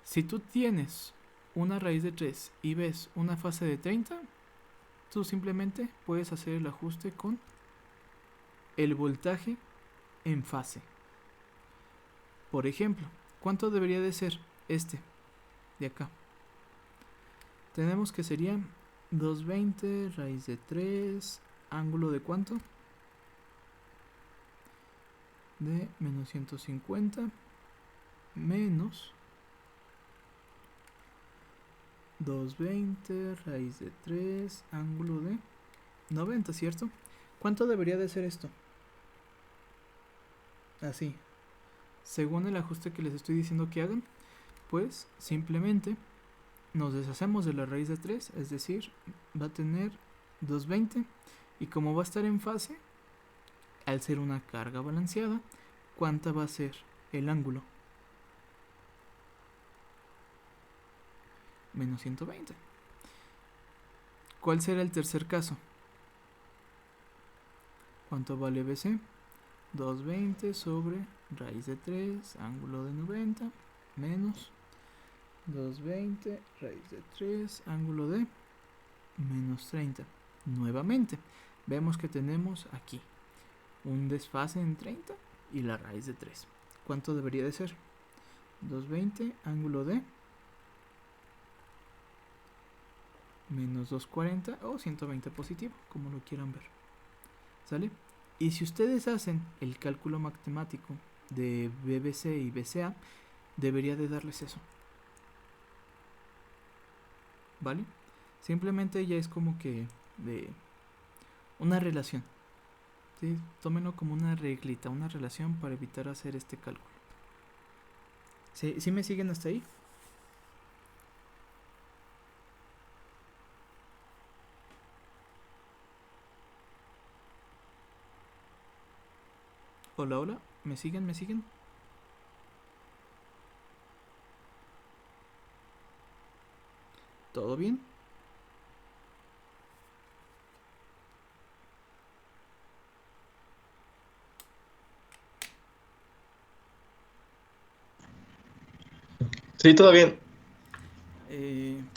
si tú tienes una raíz de 3 y ves una fase de 30, tú simplemente puedes hacer el ajuste con el voltaje en fase. Por ejemplo, ¿cuánto debería de ser este de acá? Tenemos que sería 220 raíz de 3, ángulo de ¿cuánto? De menos 150 menos 220 raíz de 3, ángulo de 90, ¿cierto? ¿Cuánto debería de ser esto? Así, según el ajuste que les estoy diciendo que hagan, pues simplemente nos deshacemos de la raíz de 3, es decir, va a tener 220, y como va a estar en fase, al ser una carga balanceada, ¿cuánta va a ser el ángulo? Menos 120. ¿Cuál será el tercer caso? ¿Cuánto vale BC? 220 sobre raíz de 3, ángulo de 90, menos 220 raíz de 3, ángulo de menos 30. Nuevamente, vemos que tenemos aquí un desfase en 30 y la raíz de 3. ¿Cuánto debería de ser? 220, ángulo de menos 240 o 120 positivo, como lo quieran ver. ¿Sale? Y si ustedes hacen el cálculo matemático de BBC y BCA, debería de darles eso. ¿Vale? Simplemente ya es como que de una relación, ¿sí? Tómenlo como una reglita, una relación para evitar hacer este cálculo. ¿Sí me siguen hasta ahí? Hola, hola, ¿me siguen? ¿Me siguen? ¿Todo bien? Sí, todo bien.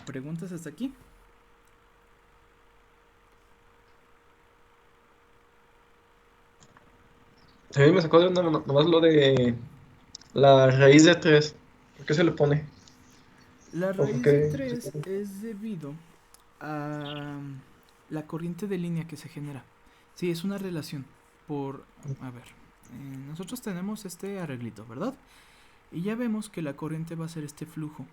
¿Preguntas hasta aquí? A mí me sacó de onda nomás lo de la raíz de 3. ¿Por qué se le pone? La ¿O por raíz de qué? 3 es debido a la corriente de línea que se genera. Sí, es una relación por... A ver, nosotros tenemos este arreglito, ¿verdad? Y ya vemos que la corriente va a ser este flujo,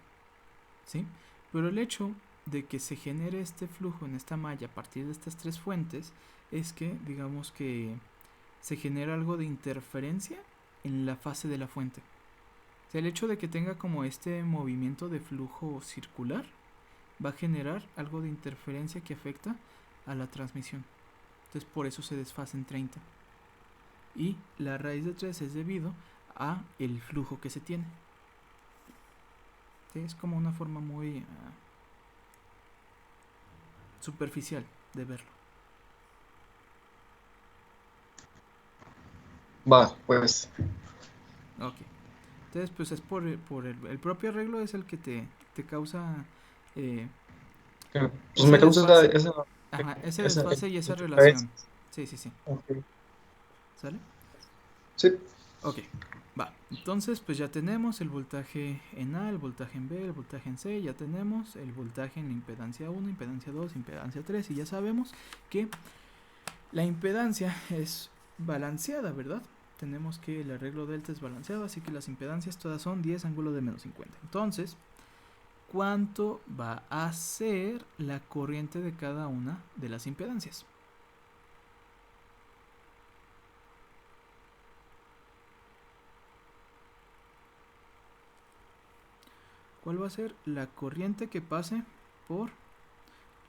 ¿sí? Pero el hecho de que se genere este flujo en esta malla a partir de estas tres fuentes es que, digamos que se genera algo de interferencia en la fase de la fuente. O sea, el hecho de que tenga como este movimiento de flujo circular va a generar algo de interferencia que afecta a la transmisión. Entonces por eso se desfasa en 30. Y la raíz de 3 es debido a el flujo que se tiene. ¿Sí? Es como una forma muy superficial de verlo. Va, pues. Ok. Entonces pues es por el propio arreglo es el que te causa Pues ese me causa desfase. esa, Ajá, ese esa desfase y esa interferencia. relación. Sí, sí, sí. Ok. ¿Sale? Sí. Ok, va. Entonces, pues ya tenemos el voltaje en A, el voltaje en B, el voltaje en C, ya tenemos el voltaje en la impedancia 1, impedancia 2, impedancia 3, y ya sabemos que la impedancia es balanceada, ¿verdad? Tenemos que el arreglo delta es balanceado, así que las impedancias todas son 10 ángulo de menos 50. Entonces, ¿cuánto va a ser la corriente de cada una de las impedancias? ¿Cuál va a ser la corriente que pase por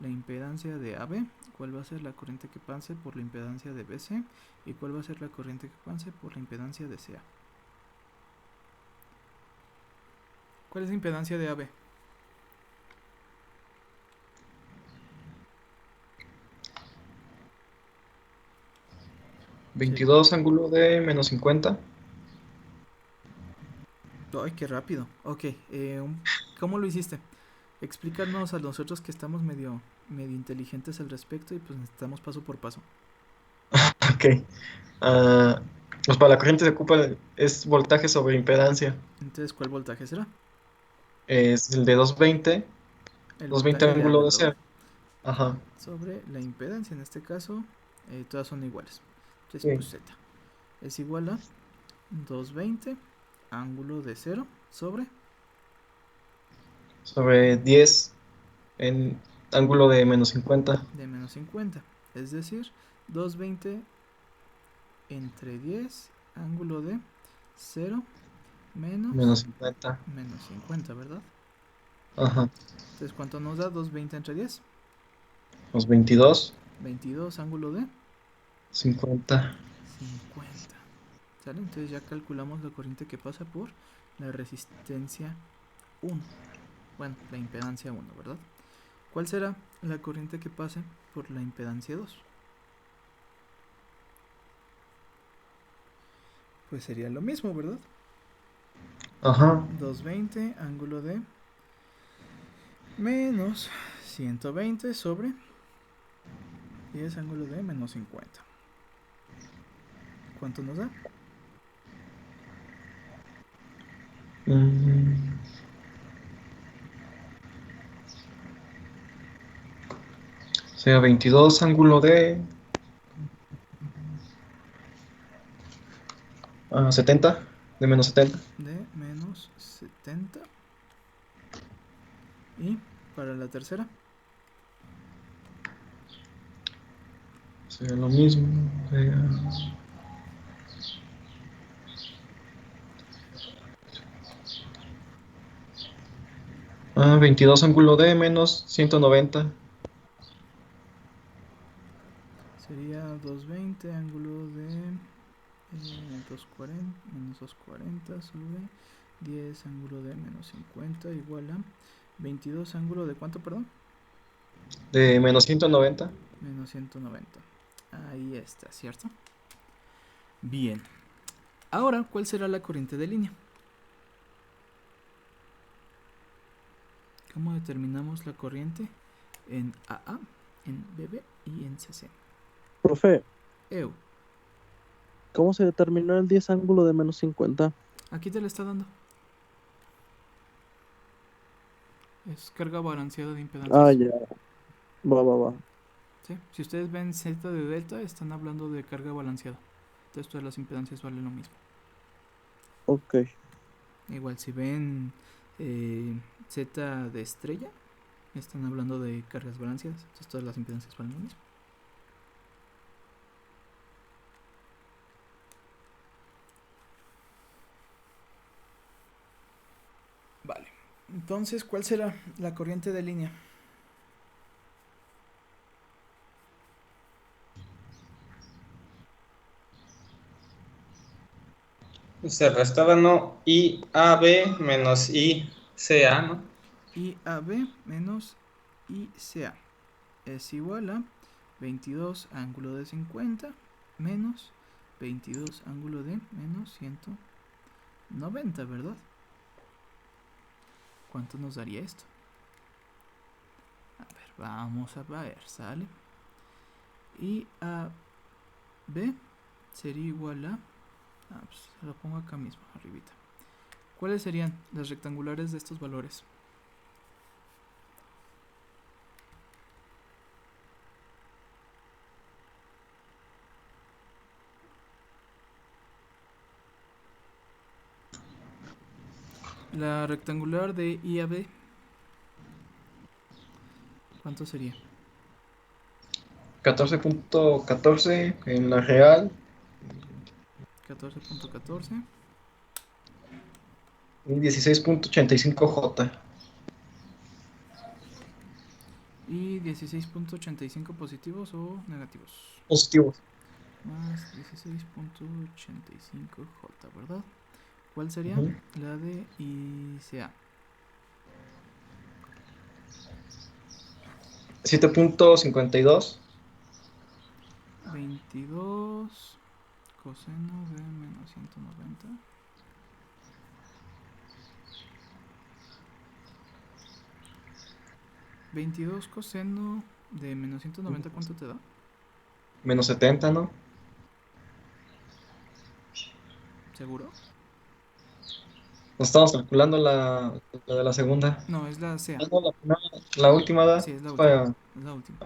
la impedancia de AB? ¿Cuál va a ser la corriente que pase por la impedancia de BC? ¿Y cuál va a ser la corriente que pase por la impedancia de CA? ¿Cuál es la impedancia de AB? Sí. 22 ángulo de menos 50. Ay, qué rápido. Ok, ¿cómo lo hiciste? Explícanos a nosotros que estamos medio inteligentes al respecto y pues necesitamos paso por paso. Ok. Ah, pues para la corriente se ocupa es voltaje sobre impedancia. Entonces, ¿cuál voltaje será? Es el de 220. El 220 voltaje de AB, ángulo de ¿verdad? cero. Ajá. Sobre la impedancia, en este caso, todas son iguales. Entonces, Sí. pues Z es igual a 220 ángulo de 0 Sobre 10 en ángulo de menos 50. de menos 50. Es decir, 220 entre 10 ángulo de 0 menos Menos 50. menos 50, ¿verdad? Ajá. Entonces, ¿cuánto nos da 220 entre 10? Los 22. 22 ángulo de 50. 50. ¿Sale? Entonces ya calculamos la corriente que pasa por la resistencia 1. Bueno, la impedancia 1, ¿verdad? ¿Cuál será la corriente que pase por la impedancia 2? Pues sería lo mismo, ¿verdad? Ajá. 220 ángulo de menos 120 sobre 10 ángulo de menos 50. ¿Cuánto nos da? Mm, O sea, 22 ángulo de 70. De menos 70. De menos 70. Y para la tercera, O sea, lo mismo. O sea, 22 ángulo de menos 190. sería 220 ángulo de 240 menos 240 sobre 10 ángulo de menos 50 igual a 22 ángulo de ¿cuánto, perdón? De menos 190. Menos 190. Ahí está, ¿cierto? Bien. Ahora, ¿cuál será la corriente de línea? ¿Cómo determinamos la corriente en AA, en BB y en CC? Profe, EU. ¿cómo se determinó el 10 ángulo de menos 50? Aquí te la está dando. Es carga balanceada de impedancias. Ah, ya. Va. ¿sí? Si ustedes ven Z de delta, están hablando de carga balanceada. Entonces todas las impedancias valen lo mismo. Ok. Igual si ven Z de estrella, están hablando de cargas balanceadas. Entonces todas las impedancias valen lo mismo. Vale. Entonces, ¿cuál será la corriente de línea? Se restaba, ¿no? IAB menos ICA, ¿no? IAB menos ICA es igual a 22 ángulo de 50 menos 22 ángulo de menos 190, ¿verdad? ¿Cuánto nos daría esto? A ver, vamos a ver, ¿sale? IAB sería igual a... pues lo pongo acá mismo, arribita. ¿Cuáles serían las rectangulares de estos valores? La rectangular de IAB, ¿cuánto sería? 14.14 en la real 14.14 y 16.85 J. y 16.85 positivos o negativos. Positivo. Más 16.85J, ¿verdad? ¿Cuál sería? Ujú. La de ICA. 7.52. 22 coseno de menos 190. ¿22 coseno de menos 190 cuánto te da? Menos 70, ¿no? ¿Seguro? Estamos calculando la de la segunda. No, es la CA. Ah, no, la última da. Sí, es la última. Para Es la última.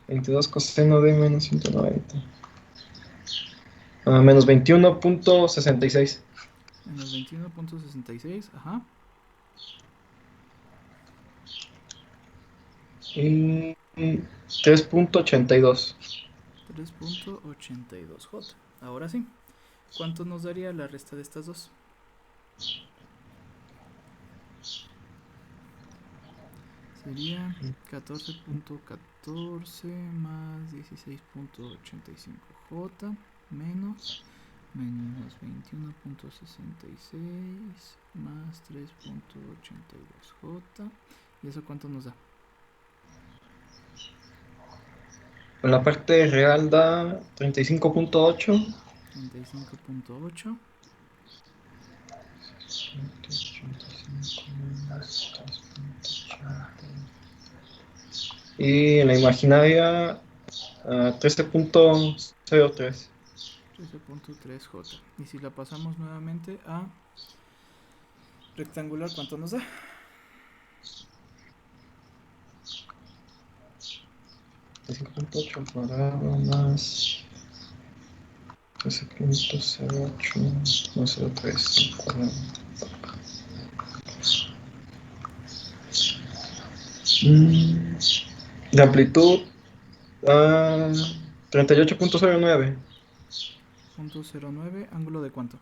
22 coseno de menos 190. Menos 21.66. Menos 21.66, ajá. Y 3.82. 3.82J. Ahora sí. ¿Cuánto nos daría la resta de estas dos? Sería 14.14 más 16.85J menos 21.66 más 3.82J. ¿Y eso cuánto nos da? En la parte real da 35.8. 35.8 Y en la imaginaria 13.03. 13.3J. Y si la pasamos nuevamente a rectangular, ¿cuánto nos da? 35.8 cuadrado más 13.08 más 0.3 cuadrado. De amplitud 38.09. 0.09, ángulo de cuánto?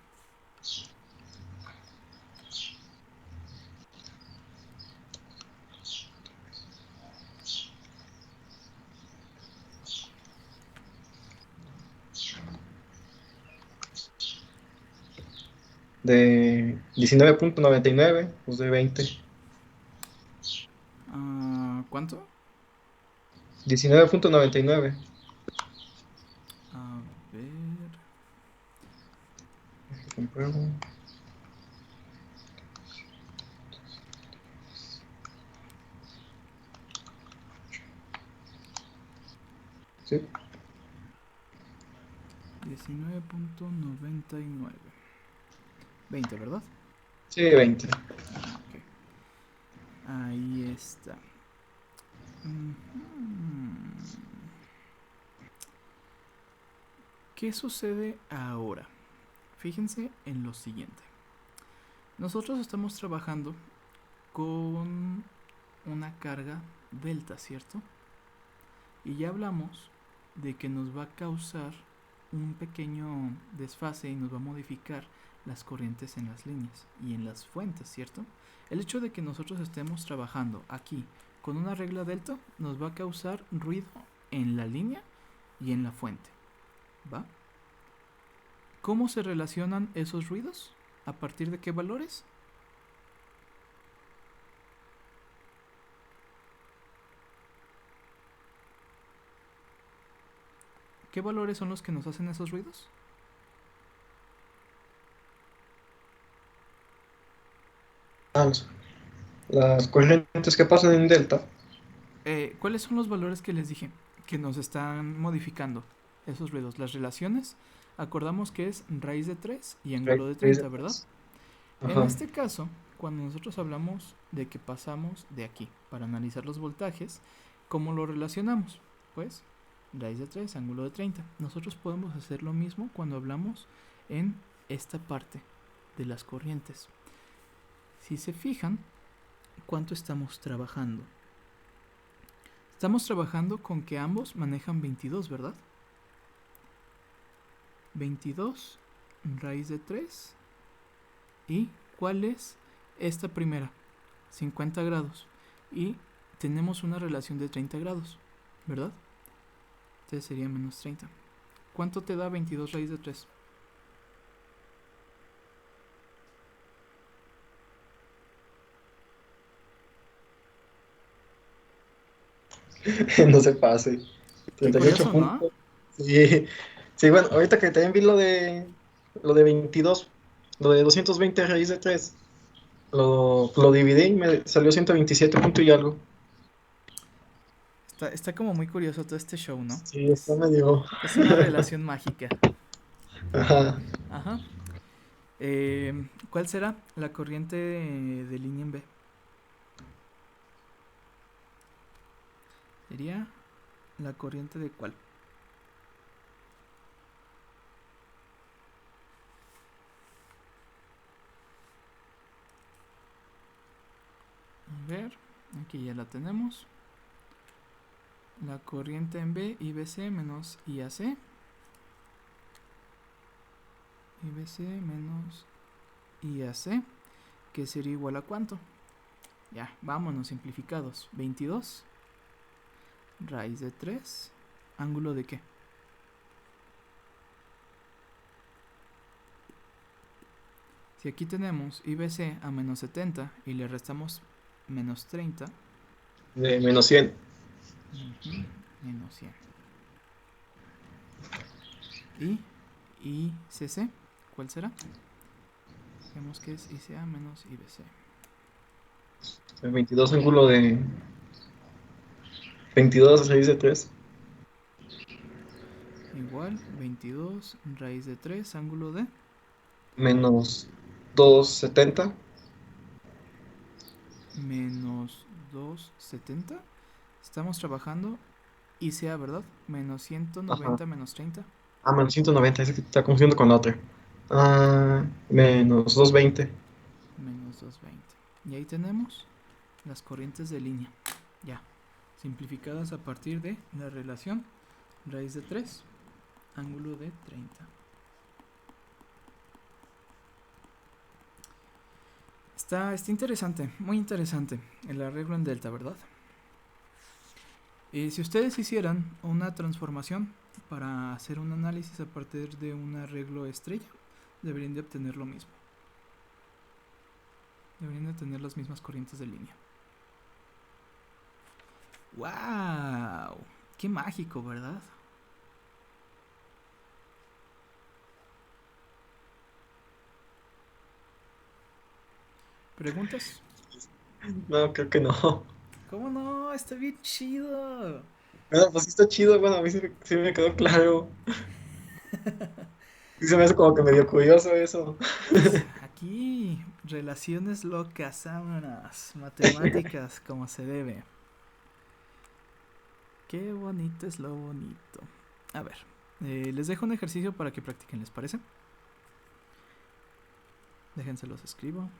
De 19.99, pues de 20. ¿Cuánto? 19.99. A ver. Compruebo. Sí. 19.99. 20, ¿verdad? Sí, 20. Ok. Ahí está. ¿Qué sucede ahora? Fíjense en lo siguiente. Nosotros estamos trabajando con una carga delta, ¿cierto? Y ya hablamos de que nos va a causar un pequeño desfase y nos va a modificar las corrientes en las líneas y en las fuentes, ¿cierto? El hecho de que nosotros estemos trabajando aquí con una regla delta nos va a causar ruido en la línea y en la fuente, ¿va? ¿Cómo se relacionan esos ruidos? ¿A partir de qué valores? ¿Qué valores son los que nos hacen esos ruidos? Las corrientes que pasan en delta. ¿Cuáles son los valores que les dije que nos están modificando esos ruidos? Las relaciones, acordamos que es raíz de 3 y ángulo de 30, ¿verdad? En Ajá. este caso, cuando nosotros hablamos de que pasamos de aquí para analizar los voltajes, ¿cómo lo relacionamos? Pues raíz de 3, ángulo de 30. Nosotros podemos hacer lo mismo cuando hablamos en esta parte de las corrientes. Si se fijan, ¿cuánto estamos trabajando? Estamos trabajando con que ambos manejan 22, ¿verdad? 22 raíz de 3. ¿Y cuál es esta primera? 50 grados. Y tenemos una relación de 30 grados, ¿verdad? Entonces sería menos 30. ¿Cuánto te da 22 raíz de 3? No se pase. Qué 38 curioso, ¿no? puntos. Sí. Sí, bueno, ahorita que también vi lo de 22, lo de 220 raíz de 3, lo dividí y me salió 127 puntos y algo. Está como muy curioso todo este show, ¿no? Sí, está medio. Es una relación mágica. Ajá. Ajá. ¿Cuál será la corriente de línea en B? Sería la corriente de ¿cuál? A ver, aquí ya la tenemos. La corriente en B, IBC menos IAC. IBC menos IAC, que sería igual a ¿cuánto? Ya, vámonos simplificados. 22 raíz de 3, ángulo de qué? Si aquí tenemos IBC a menos 70 y le restamos menos 30, De menos 100. menos 100. ¿Y ICC? ¿Cuál será? Vemos que es ICA menos IBC. 22 ángulo de 22 raíz de 3. Igual, 22 raíz de 3, ángulo de Menos 270. menos 270. Estamos trabajando ICA, ¿verdad? Menos 190 menos 30. Ah, menos 190, ese que está confundiendo con la otra. Menos 220. Menos 220. Y ahí tenemos las corrientes de línea. Ya. Simplificadas a partir de la relación raíz de 3, ángulo de 30. Está interesante, muy interesante el arreglo en delta, ¿verdad? Si ustedes hicieran una transformación para hacer un análisis a partir de un arreglo estrella, deberían de obtener lo mismo. Deberían de tener las mismas corrientes de línea. ¡Wow! ¡Qué mágico!, ¿verdad? ¿Preguntas? No, creo que no. ¿Cómo no? Está bien chido. Bueno, pues sí está chido, bueno, a mí sí me quedó claro. Sí se me hace como que medio curioso eso. Aquí, relaciones locas, vámonos. Matemáticas como se debe. Qué bonito es lo bonito. A ver, Les dejo un ejercicio para que practiquen, ¿les parece? Déjense los escribo.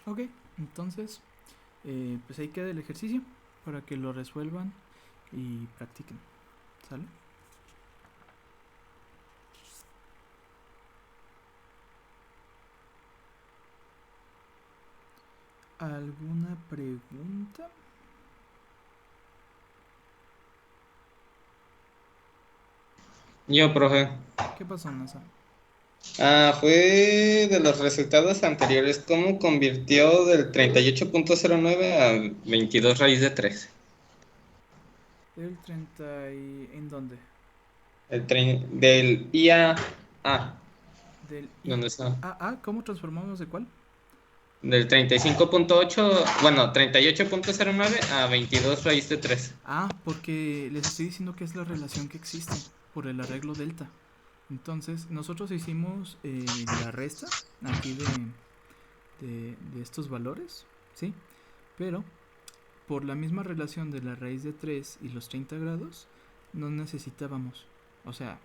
Ok, entonces, pues ahí queda el ejercicio para que lo resuelvan y practiquen. ¿Sale? ¿Alguna pregunta? Yo, profe. ¿Qué pasó, Nasa? Fue de los resultados anteriores. ¿Cómo convirtió del 38.09 a 22 raíz de 3? Del 30 y... ¿En dónde? Del IA A. Del ¿Dónde está? ¿Cómo transformamos de cuál? Del 35.8, bueno, 38.09 a 22 raíz de 3. Porque les estoy diciendo que es la relación que existe por el arreglo delta. Entonces, nosotros hicimos la resta aquí de estos valores, ¿sí? Pero por la misma relación de la raíz de 3 y los 30 grados, no necesitábamos. O sea,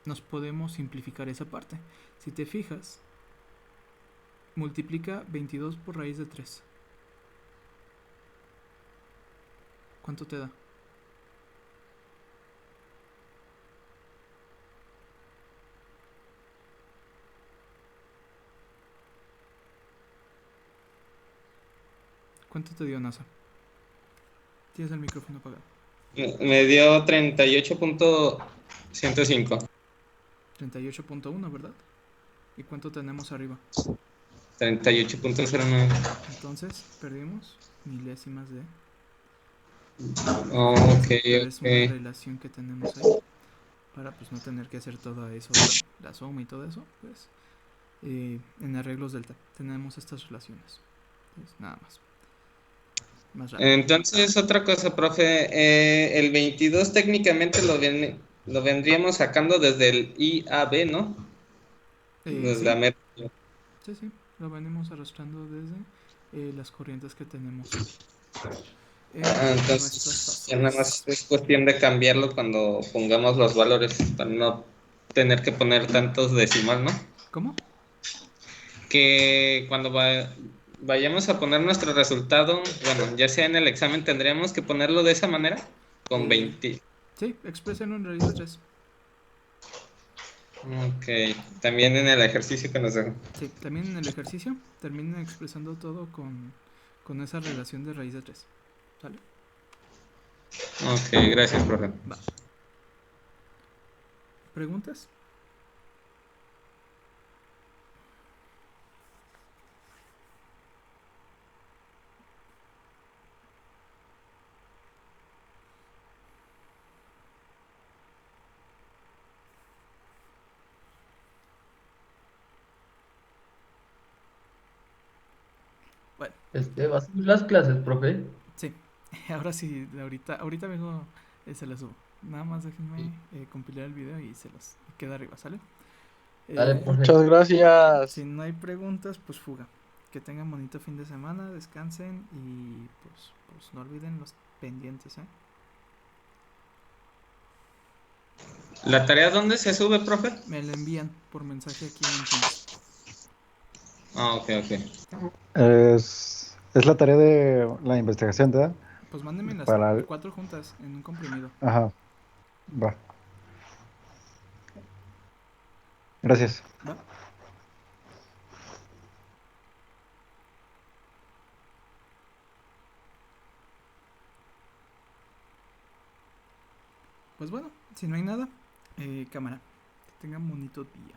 nos podemos simplificar esa parte. Si te fijas, multiplica 22 por raíz de 3. ¿Cuánto te da? ¿Cuánto te dio, NASA? Tienes el micrófono apagado. Me dio 38.105. 38.1, ¿verdad? ¿Y cuánto tenemos arriba? 38.09. Entonces, perdimos milésimas de... Ok, Pero es una ok. relación que tenemos ahí. Para pues no tener que hacer todo eso, la suma y todo eso, pues en arreglos delta tenemos estas relaciones. Pues nada más. Más rápido. Entonces, otra cosa, profe. El 22 técnicamente lo vendríamos sacando desde el IAB, ¿no? Desde Sí, la meta. sí, lo venimos arrastrando desde las corrientes que tenemos en nuestras Entonces, ya nada más fases. es cuestión de cambiarlo cuando pongamos los valores, para no tener que poner tantos decimal, ¿no? ¿Cómo? Que cuando vayamos a poner nuestro resultado, bueno, ya sea en el examen, tendríamos que ponerlo de esa manera, con 20. Sí, exprésenlo en raíz de 3. Ok, también en el ejercicio que nos dan. Sí, también en el ejercicio terminen expresando todo con esa relación de raíz de 3. ¿Sale? Ok, gracias, profe. Va. ¿Preguntas? Bueno, ¿Va a subir las clases, profe? sí. Ahora sí, ahorita mismo se las subo. Nada más déjenme compilar el video y se los queda arriba, ¿sale? Dale, profe. Muchas gracias. Si no hay preguntas, pues fuga. Que tengan bonito fin de semana, descansen y pues no olviden los pendientes, ¿eh? ¿La tarea dónde se sube, profe? Me la envían por mensaje aquí en Teams. Ah, ok, ok. Es la tarea de la investigación, ¿verdad? Pues mándenme las Para el- 4 juntas en un comprimido. Ajá, va. Gracias. ¿Va? Pues bueno, si no hay nada, cámara. Que tengan bonito día.